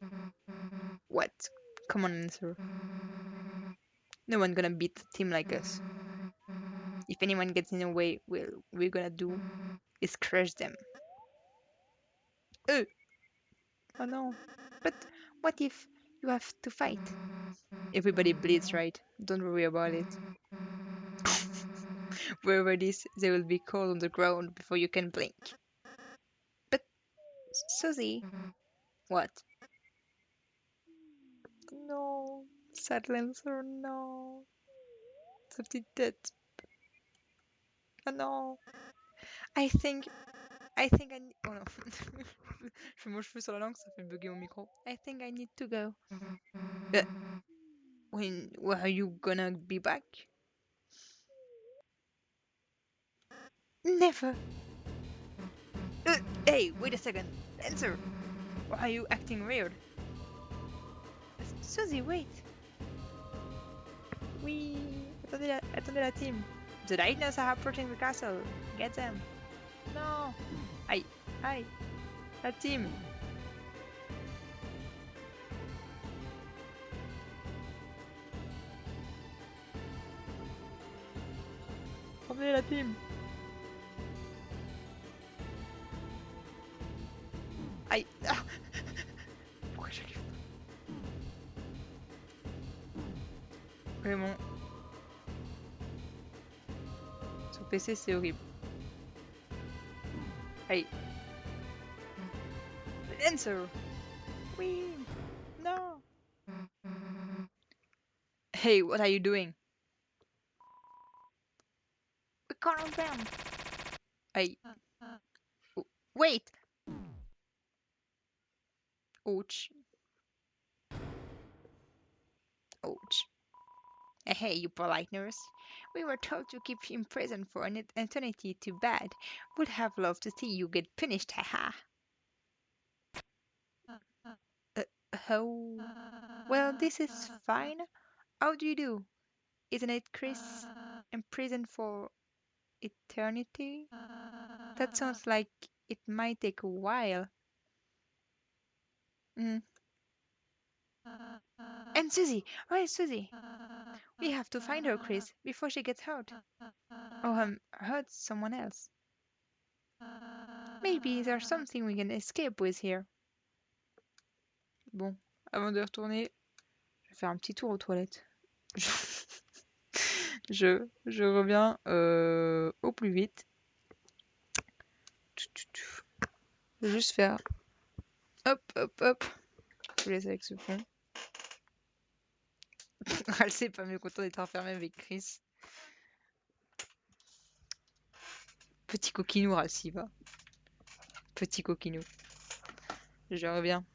what? Come on, answer. No one gonna beat a team like us. If anyone gets in the way, we're gonna do is crush them. Oh, oh no. But what if you have to fight? Everybody bleeds, right? Don't worry about it. Wherever it is, they will be cold on the ground before you can blink. But, Susie, what? Non, Sadlancer, non. Sa petite tête. Ah non. I think, I need... Oh non. Je fais mon cheveu sur la langue, ça fait bugger mon micro. I think I need to go. Uh, when are you gonna be back? Never. Hey, wait a second. Answer. Why are you acting weird? Susie, wait. Oui. Attendez la team. The Dynas are approaching the castle. Get them. No. Aïe. Aïe. La team. Attendez la team. Aïe. Ah. Pourquoi j'arrive pas? Vraiment. Sur PC, c'est horrible. Aïe. Answer. Oui. No. Hey, what are you doing? We cornered them. Aïe. Oh, wait. Ouch. Ouch. Hey, you polite nurse. We were told to keep you in prison for an eternity. Too bad. Would have loved to see you get punished, haha. Oh. Well, this is fine. How do you do? Isn't it, Chris? Imprisoned for eternity? That sounds like it might take a while. Mm. And Susie! Where is Susie? We have to find her, Chris, before she gets hurt. Or hurt someone else. Maybe there's something we can escape with here. Bon, avant de retourner, je vais faire un petit tour aux toilettes. Je reviens au plus vite. Je vais juste faire hop, hop, hop. Je vous laisse avec ce fond. Elle sait pas mieux content d'être enfermée avec Chris. Petit coquinou, Ralsei, va. Petit coquinou. Je reviens.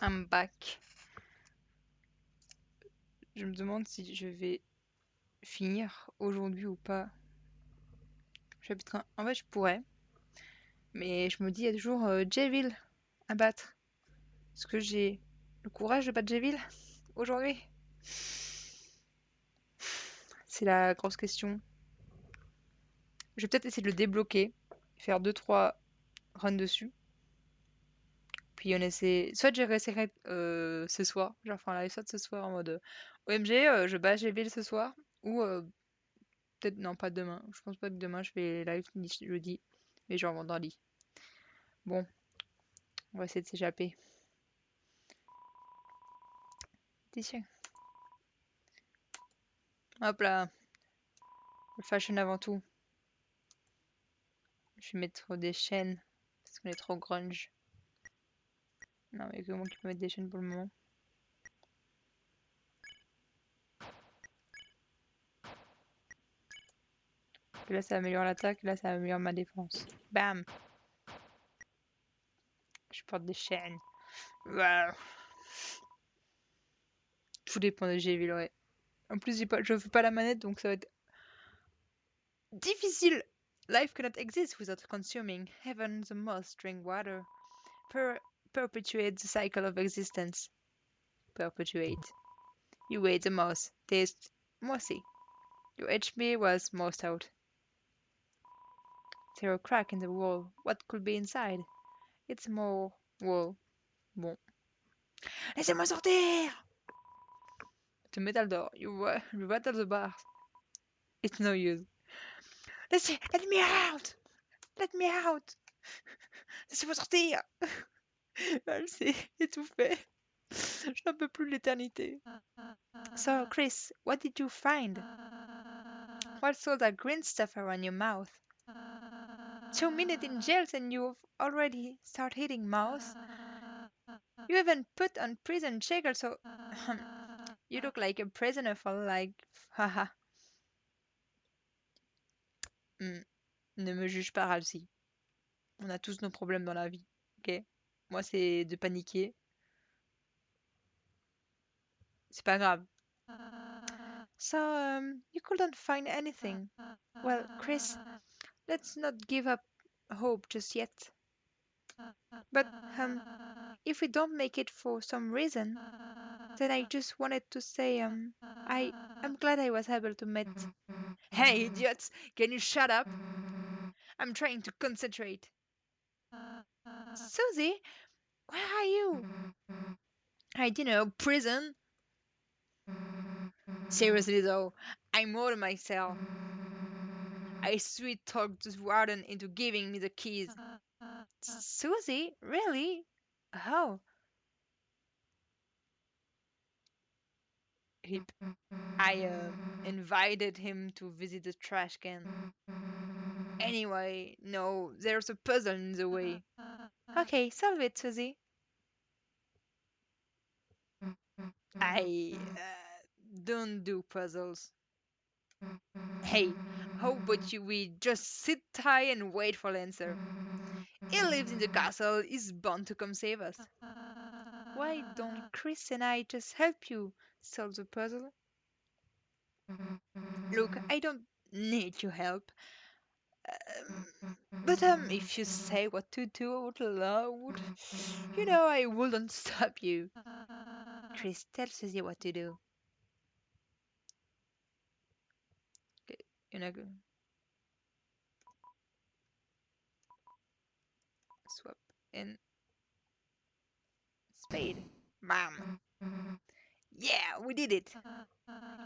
I'm back. Je me demande si je vais finir aujourd'hui ou pas. Chapitre 1. En fait, je pourrais. Mais je me dis, il y a toujours Jayville à battre. Est-ce que j'ai le courage de battre Jayville aujourd'hui? C'est la grosse question. Je vais peut-être essayer de le débloquer. Faire deux trois runs dessus. Puis on essaie. Soit je réessayerai ce soir. Genre faire un live soit ce soir en mode OMG, je bats Jayville ce soir. Ou peut-être, non, pas demain. Je pense pas que demain je vais live ni jeudi. Mais genre vendredi. Bon, on va essayer de s'échapper. T'es sûr? Hop là. Le fashion avant tout. Je vais mettre des chaînes. Parce qu'on est trop grunge. Non, mais comment tu peux mettre des chaînes pour le moment? Là, ça améliore l'attaque. Là, ça améliore ma défense. Bam! Je porte des chaînes. Waouh. Tout dépend de G-Ville, ouais. En plus, je fais pas la manette, donc ça va être difficile. Life cannot exist without consuming. Heaven, the moss, drink water. Per perpetuate the cycle of existence. Perpetuate. You ate the moss. Taste mossy. Your HP was mossed out. There a crack in the wall. What could be inside? It's more wall. Bon. Laissez-moi sortir! The metal door. You rattle the bars. It's no use. Let me out! Let me out! Laissez-moi sortir! Elle s'est étouffée. Je n'en peux plus de l'éternité. So, Chris, what did you find? What's all that green stuff around your mouth? 2 minutes in jail and you've already started hitting mouse? You even put on prison shackles, so you look like a prisoner for life. Haha. Ne me juge pas, Ralsei. On a tous nos problèmes dans la vie, ok? Moi, c'est de paniquer. C'est pas grave. So, you couldn't find anything. Well, Chris, let's not give up hope just yet. But, if we don't make it for some reason, then I just wanted to say, I'm glad I was able to meet. Hey, idiots! Can you shut up? I'm trying to concentrate. Susie, where are you? I don't know, prison? Seriously though, I'm out of my cell. I sweet talked the warden into giving me the keys. Susie? Really? How? Hip. I invited him to visit the trash can. Anyway, no, there's a puzzle in the way. Okay, solve it, Susie. I don't do puzzles. Hey, how about we just sit tight and wait for the answer? He lives in the castle, he's bound to come save us. Why don't Chris and I just help you solve the puzzle? Look, I don't need your help. But if you say what to do out loud, I wouldn't stop you. Chris, tell Susie what to do. Okay, go swap in spade. Bam. Yeah, we did it.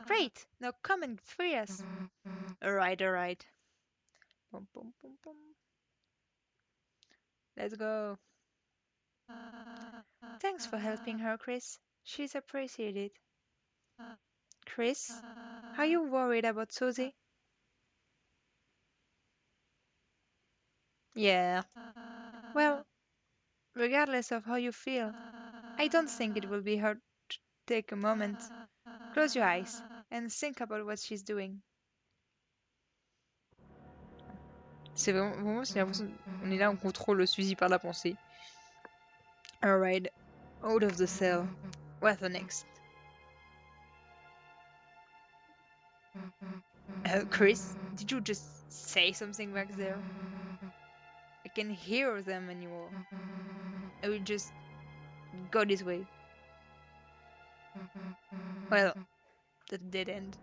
Great. Now come and free us. Alright, alright. Boom, boom, boom, boom. Let's go. Thanks for helping her, Chris. She's appreciated. Chris, are you worried about Susie? Yeah. Well, regardless of how you feel, I don't think it will be hard to take a moment. Close your eyes and think about what she's doing. C'est vraiment j'ai l'impression on est là, on contrôle le suivi par la pensée. Alright, out of the cell. What's the next? Chris, did you just say something back there? I can hear them anymore. I will just go this way. Well, that dead end.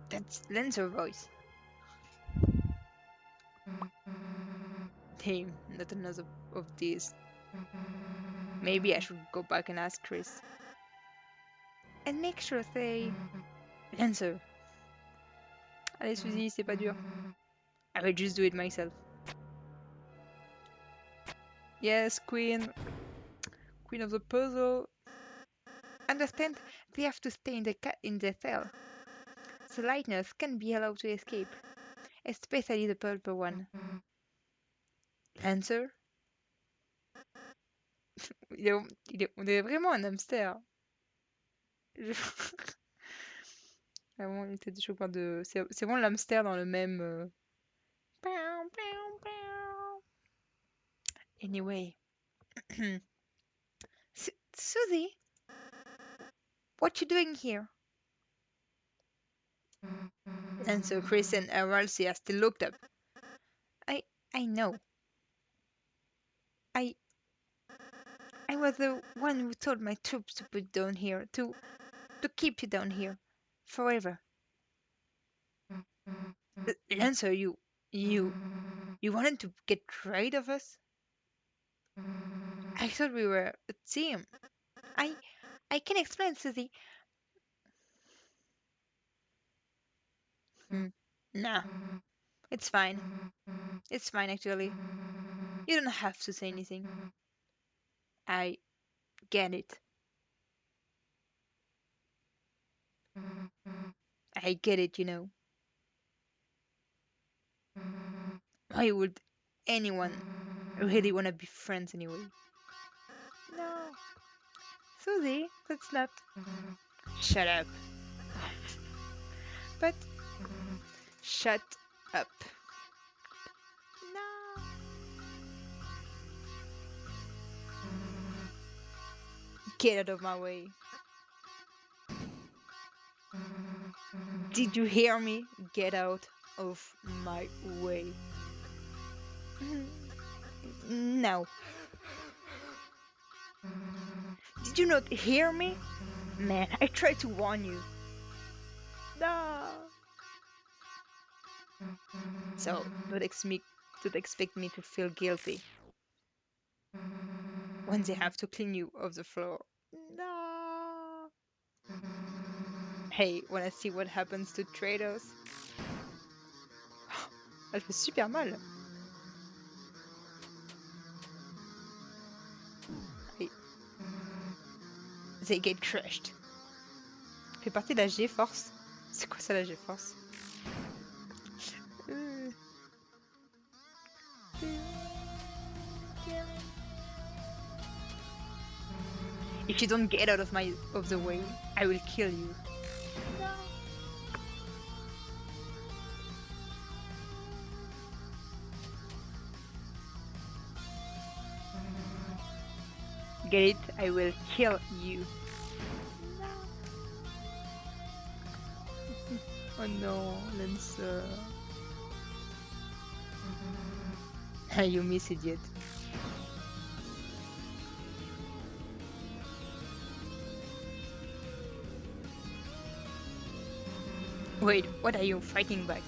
That's Lancer's voice. Damn, not another of these. Maybe I should go back and ask Chris. And make sure they... Lancer. Allez, Suzy, c'est pas dur. I will just do it myself. Yes, Queen. Queen of the puzzle. Understand? They have to stay in the cell. The lightness can be allowed to escape, especially the purple one. Lancer? On est vraiment un hamster. Je- Vraiment, il était chaud de. C'est vraiment l'hamster dans le même. Anyway. Susie, what you doing here? And so Chris and Aralcia still looked up. I I know. I I was the one who told my troops to put down here, to keep you down here. Forever. Lancer, you you wanted to get rid of us? I thought we were a team. I I can explain, Susie. Hmm. Nah, it's fine. It's fine actually. You don't have to say anything. I get it. I get it. Why would anyone really want to be friends anyway? No, Susie, that's not. Shut up. But shut up. No. Get out of my way. Did you hear me? Get out of my way. No. Did you not hear me? Man, I tried to warn you. No. So, don't expect me to feel guilty when they have to clean you off the floor. No. Hey, wanna see what happens to traitors? Elle fait super mal. Hey. They get crushed. Fait partie de la G-Force. C'est quoi ça la G-Force? If you don't get out of the way, I will kill you. No. Get it? I will kill you. No. Oh no, Lancer. You miss idiot. Wait, what are you fighting back?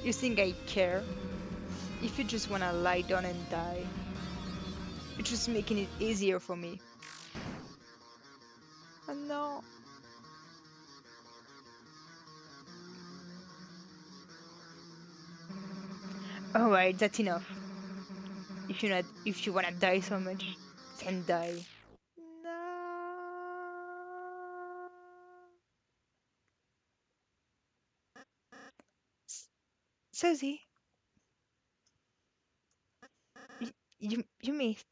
You think I care? If you just wanna lie down and die, you're just making it easier for me. Oh no. Alright, that's enough. If you wanna die so much, then die. No. Susie, you missed.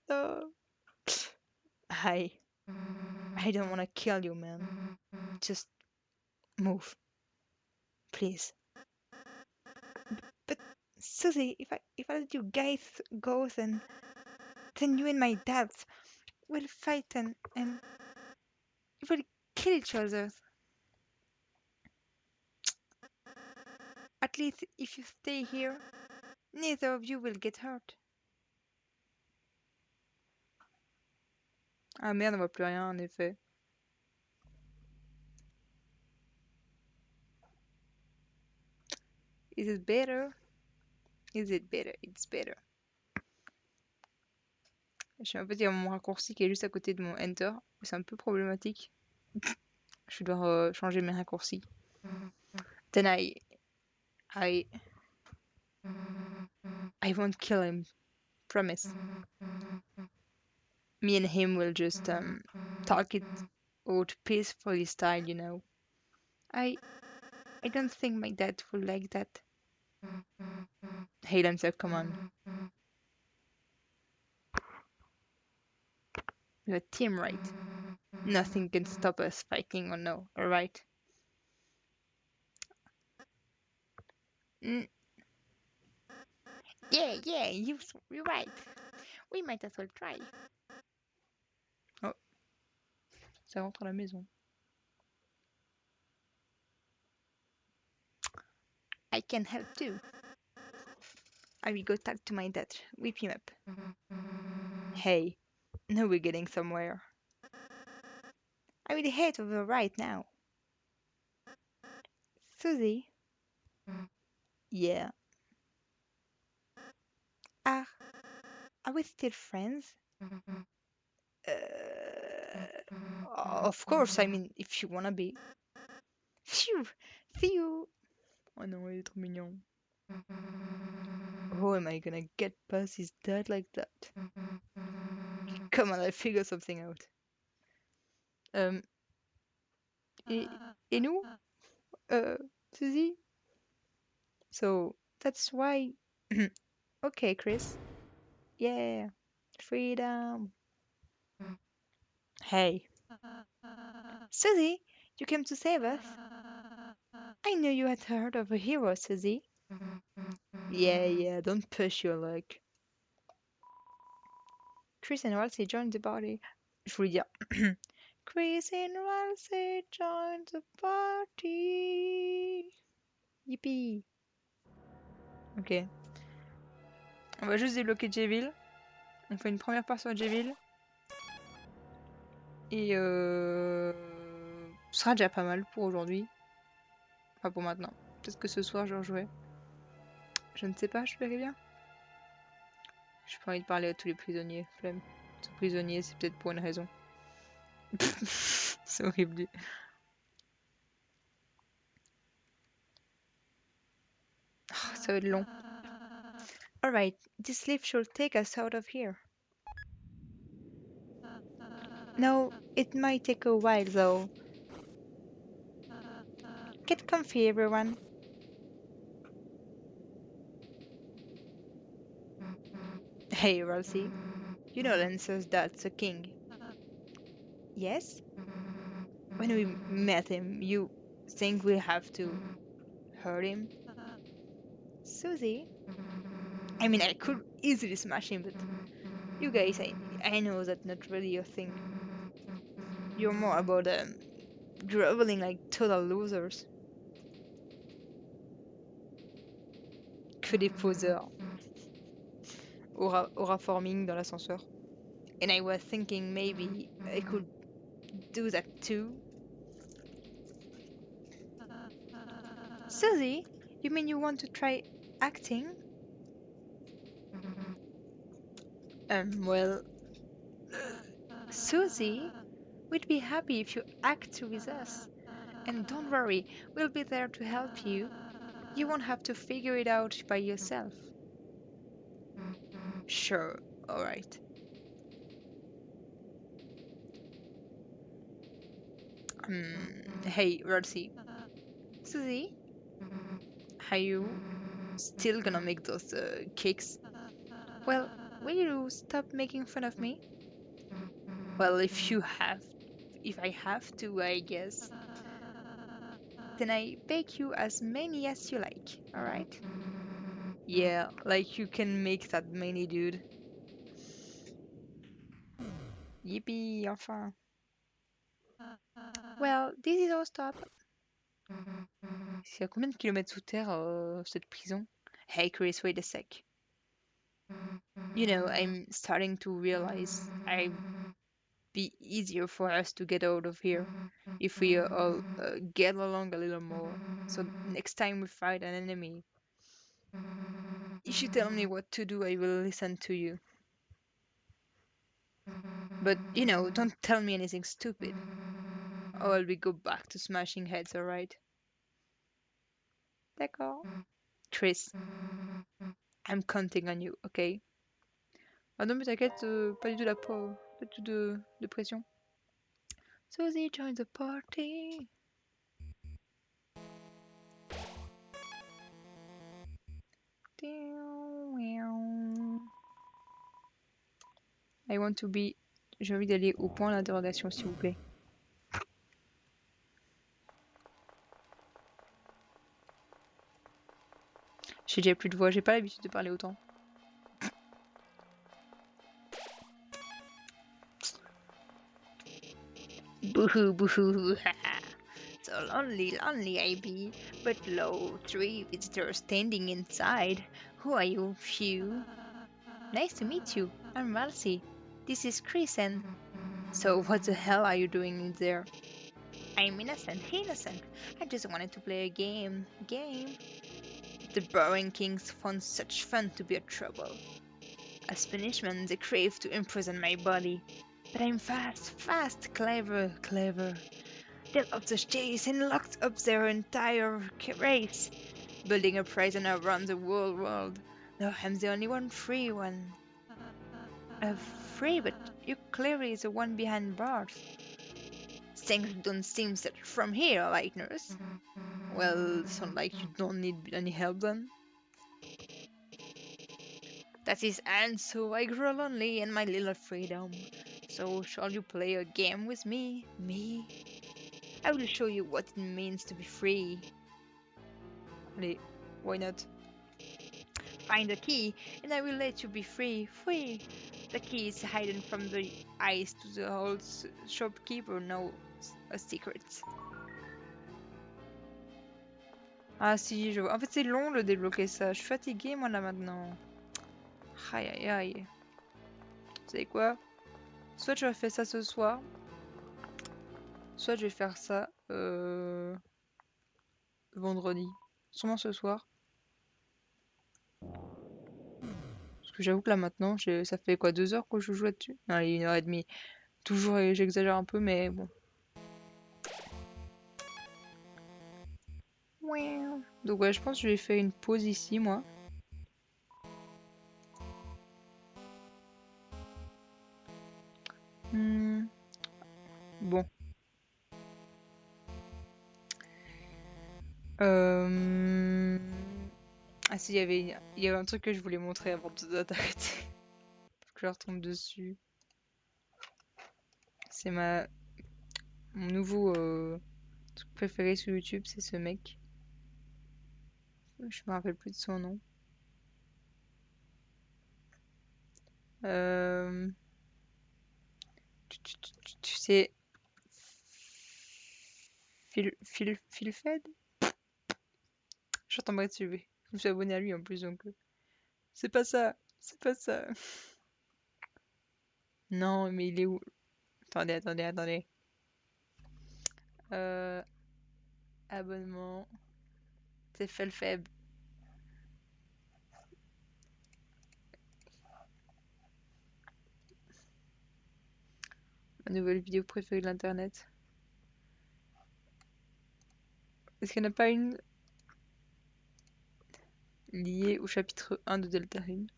Oh. I don't wanna kill you, man. Just move, please. But Susie, if I let you guys go, then you and my dad will fight and will kill each other. At least if you stay here, neither of you will get hurt. Ah merde, on voit plus rien en effet. Is it better? Is it better? It's better. En fait, il y a mon raccourci qui est juste à côté de mon Enter. C'est un peu problématique. Je vais devoir changer mes raccourcis. Then I won't kill him. Promise. Me and him will just talk it out peacefully style, you know. I don't think my dad will like that. Hey, Lancer, come on. We're a team, right? Nothing can stop us fighting or no, alright? Mm. Yeah, you're right. We might as well try. Oh, ça rentre à la maison. I can help too. I will go talk to my dad, whip him up. Hey, now we're getting somewhere. I will head over right now. Susie? Yeah. Are, are we still friends? Of course, I mean, if you wanna be. Phew! See you! Oh non, il est trop mignon. How am I gonna get past his dad like that? Come on, I'll figure something out. Et nous? Susie? So, that's why... Okay, Chris. Yeah, freedom. Hey. Susie, You came to save us? I knew you had heard of a hero, Susie. Yeah, don't push your luck. Chris and Walsey joined the party. Je voulais dire. Chris and Walsey joined the party. Yippee. Ok. On va juste débloquer Jeville. On fait une première part sur Jeville. Et ce sera déjà pas mal pour aujourd'hui. Enfin pour maintenant. Peut-être que ce soir je rejouerai. Je ne sais pas, je verrai bien. J'ai pas envie de parler à tous les prisonniers. Flemme. Tous prisonniers, c'est peut-être pour une raison. C'est horrible. Oh, ça va être long. Alright, this lift should take us out of here. No, it might take a while though. Get comfy, everyone. Hey, Ralsei. You know Lancer's dad's a king. Yes? When we met him, you think we have to hurt him? Susie? I mean, I could easily smash him, but you guys, I know that's not really your thing. You're more about groveling like total losers. Que des poseurs. Aura forming dans l'ascenseur. And I was thinking maybe I could do that too. Susie, you mean you want to try acting? Well, Susie, we'd be happy if you act with us. And don't worry, we'll be there to help you. You won't have to figure it out by yourself. Sure, alright. Hey, Rosie. Susie, are you still gonna make those cakes? Well, will you stop making fun of me? Well, if I have to, I guess. Then I bake you as many as you like, alright? Yeah, like you can make that many, dude. Yippee, enfin. Well, this is our stop. C'est à combien de kilomètres sous terre, cette prison? Hey Chris, wait a sec. You know, I'm starting to realize I'd be easier for us to get out of here if we all get along a little more. So next time we fight an enemy, if you tell me what to do, I will listen to you. But, you know, don't tell me anything stupid. Or we go back to smashing heads, alright? D'accord. Chris, I'm counting on you, okay? Ah non, mais t'inquiète, pas du tout pas du tout de pression. Susie join the party. I want to be. J'ai envie d'aller au point d'interrogation, s'il vous plaît. J'ai déjà plus de voix, j'ai pas l'habitude de parler autant. Boohoo, boohoo, haha. So lonely, lonely I be. But lo, 3 visitors standing inside. Who are you, few? Nice to meet you. I'm Ralsei. This is Chris and... So what the hell are you doing in there? I'm innocent. I just wanted to play a game. The Boring Kings found such fun to be a trouble. As punishment, they crave to imprison my body. But I'm fast, clever. They locked the chase and locked up their entire race, building a prison around the whole world. Now I'm the only free one. Free, but you clearly the one behind bars. Things don't seem set from here, Lightners. Well, sound like you don't need any help then. That is, and so I grow lonely in my little freedom. So shall you play a game with me? Me? I will show you what it means to be free. Allez, why not? Find the key, and I will let you be free. Free! The key is hidden from the eyes to the old shopkeeper. No, a secret. Ah si, je vois. En fait, c'est long de débloquer ça. Je suis fatiguée, moi, là, maintenant. Aïe, aïe, aïe. Vous savez quoi? Soit je refais ça ce soir, soit je vais faire ça vendredi. Sûrement ce soir. Parce que j'avoue que là, maintenant, ça fait quoi, 2 heures que je joue là-dessus? Non, allez, 1 heure et demie. Toujours, j'exagère un peu, mais bon. Donc ouais, je pense que je vais faire une pause ici, moi. Bon. Ah si, il y avait un truc que je voulais montrer avant de t'arrêter. Faut que je retombe dessus. C'est mon nouveau truc préféré sur YouTube, c'est ce mec. Je me rappelle plus de son nom. Euh, tu sais, Philfed? Je suis tomber dessus. Je me suis abonné à lui en plus, donc c'est pas ça, c'est pas ça. Non, mais il est où? Attendez. Abonnement. C'est Felfeb. Ma nouvelle vidéo préférée de l'internet. Est-ce qu'il n'y en a pas une liée au chapitre 1 de Deltarune?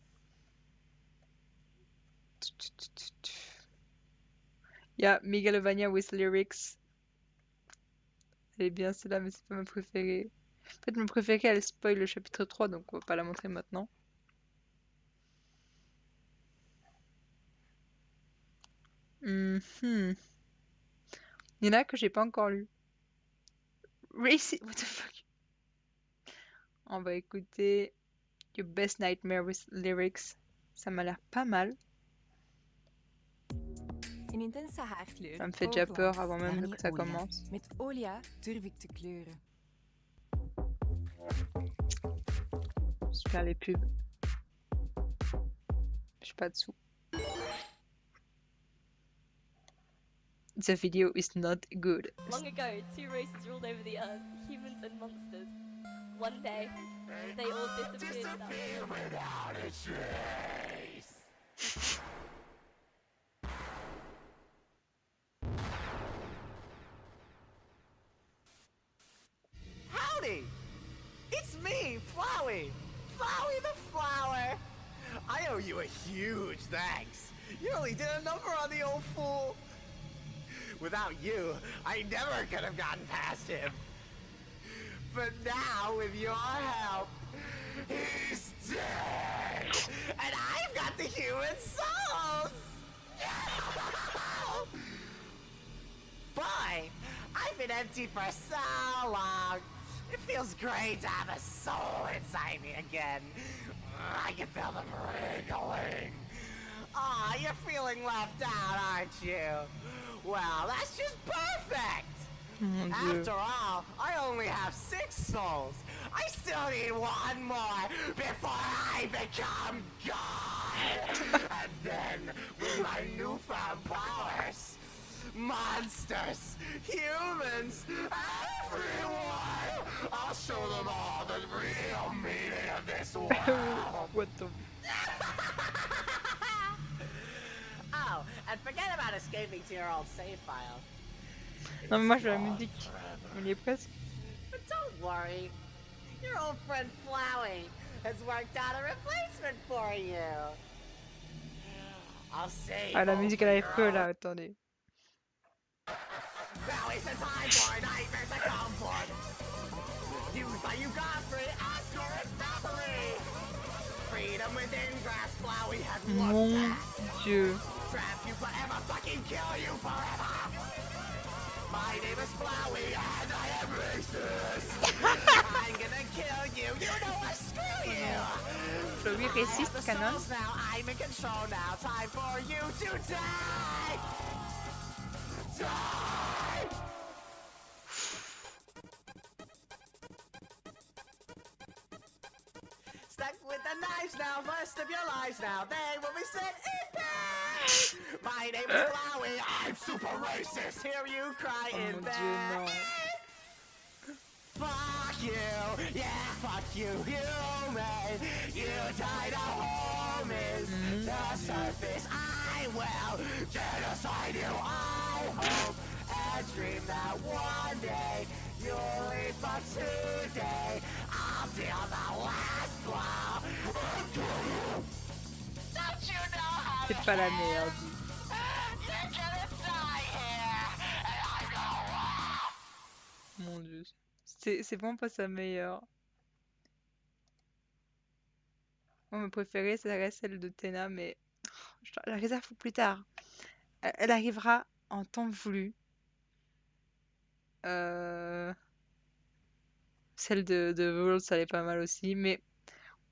Il y a Megalovania with Lyrics. Elle est bien celle-là, mais c'est pas ma préférée. En fait, ma préférée, elle spoil le chapitre 3, donc on va pas la montrer maintenant. Il y en a que j'ai pas encore lu. Racy, what the fuck? On va écouter Your Best Nightmare with Lyrics. Ça m'a l'air pas mal. Een intense haarkleur. Ça me fait déjà peur avant même que ça commence. Met Olia durf ik te kleuren. Je faire les pubs. J'ai pas de sous. The video is not good. Long ago, 2 races ruled over the earth, humans and monsters. One day, they all disappeared without a trace. Howdy! It's me, Flowey! Flowey the Flower! I owe you a huge thanks. You really did a number on the old fool. Without you, I never could have gotten past him. But now, with your help, he's dead! And I've got the human souls! Boy, I've been empty for so long. It feels great to have a soul inside me again. I can feel them wriggling. Aw, you're feeling left out, aren't you? Well, that's just perfect! After all, I only have 6 souls. I still need 1 more before I become God! And then, with my newfound powers, monsters, humans, everyone! I'll show them all the real meaning of this world! What the... Oh, and forget about escaping to your old save file. Non mais moi je veux la musique. On y est presque. But don't worry. Your old friend Flowey has worked out a replacement for you. I'll save Ah la musique elle arrive que your là, own- attendez. Now is the time for nightmares to come forth. Used by you Godfrey, Oscar, and Napoli. Freedom within grasp, Flowey has Mon looked at. Dieu. Trap you forever, fucking kill you forever. My name is Flowey and I am racist. I'm gonna kill you. You know what? Screw you. Flowey I have raciste, the canon. souls now. I'm in control now. Time for you to die. Die. Stuck with the knives now, most of your lives now, they will be set in pain. My name is Flowey, I'm super racist. Hear you cry Oh in mon bed. dieu, non. Fuck you, yeah, fuck you, human. You died a home is the surface. I will genocide you. I hope and dream that one day you'll leave, but today I'll deal the last blow. Don't you know how C'est pas la merde. you're gonna die here? And I'm gonna Mon dieu. C'est vraiment pas sa meilleure. Moi, ma préférée, ça reste celle de Tena, mais je la réserve pour plus tard. Elle arrivera en temps voulu. Euh, Celle de The World, ça allait pas mal aussi, mais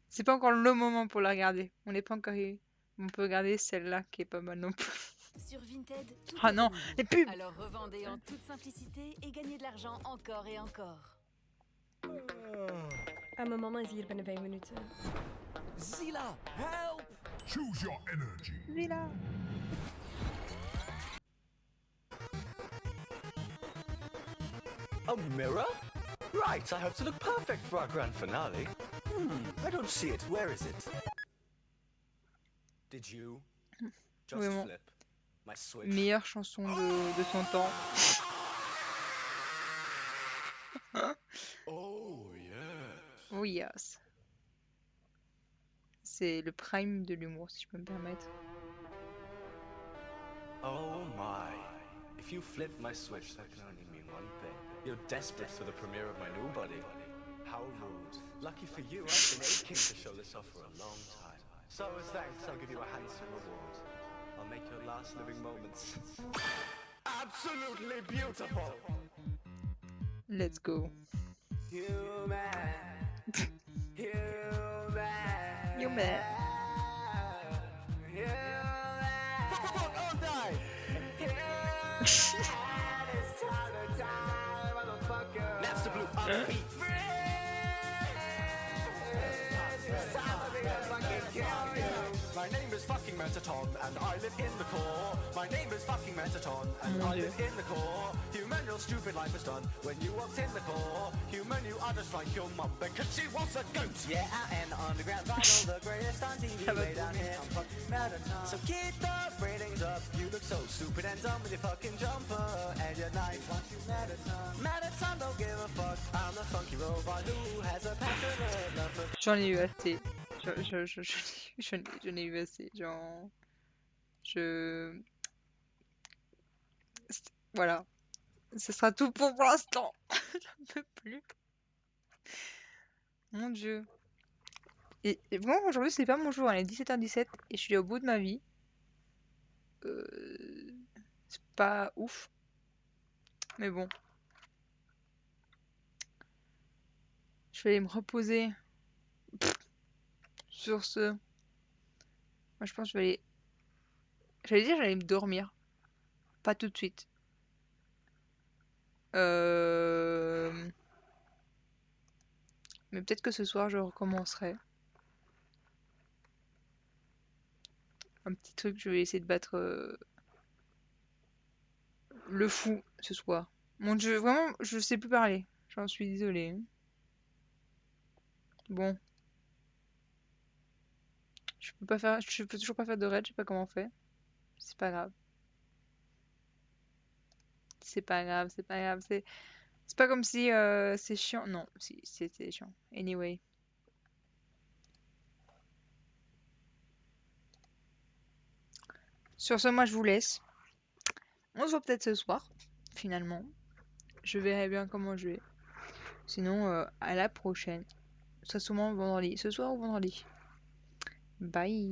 c'est pas encore le moment pour la regarder. On n'est pas encore. On peut regarder celle-là qui est pas mal non plus. Sur Vinted, tout Ah est non, renouvelé. les pubs! Alors revendez en toute simplicité et gagnez de l'argent encore et encore. Mijn mama is hier binnen 5 minuten. Zila, help! Choose your energy. Celui-là. A mirror? Right, I hope to look perfect for our grand finale. I don't see it. Where is it? Did you just Vraiment. flip my switch? Meilleure chanson de son temps. Oh, yeah. Oh yes. C'est le prime de l'humour, si je peux me permettre. Oh, my. If you flip my switch, that can only mean one thing. You're desperate for the premiere of my new body. How rude. Lucky for you, I've been aching to show this off for a long time. So as thanks, I'll give you a handsome reward. I'll make your last living moments absolutely beautiful. Let's go. Human. Human. Human. Fuck, oh, die. It's time to die, motherfucker. That's the blue upbeat. It's time for me to fucking kill you. My name is fucking Metaton, and I live in the core. My name is fucking Metaton, and Mon I Dieu. live in the core. Human, your stupid life is done when you walked in the core. Human, you are just like your mum because she was a goat. Yeah, and underground vinyl, the greatest on TV. Ça va Way down here, I'm fucking Metaton. So keep the ratings up. You look so stupid and dumb with your fucking jumper and your knife. Want you Metaton? Metaton don't give a fuck. I'm the funky robot who has a passionate love for. J'en ai eu assez. J'en ai eu assez. Voilà. Ce sera tout pour l'instant. J'en peux plus. Mon Dieu. Et bon, aujourd'hui, c'est pas mon jour. Il est 17h17 et je suis au bout de ma vie. C'est pas ouf. Mais bon. Je vais aller me reposer. Sur ce. Moi, je pense que je vais aller. J'allais dire, j'allais me dormir. Pas tout de suite. Mais peut-être que ce soir, je recommencerai. Un petit truc, je vais essayer de battre le fou ce soir. Mon Dieu, vraiment, je sais plus parler. J'en suis désolée. Bon. Je peux toujours pas faire de raid, je sais pas comment on fait. C'est pas grave. C'est pas grave, c'est pas grave. C'est pas comme si c'est chiant. Non, si, c'était chiant. Anyway. Sur ce, moi je vous laisse. On se voit peut-être ce soir, finalement. Je verrai bien comment je vais. Sinon, à la prochaine. Ce soit sûrement vendredi. Ce soir ou vendredi. Bye.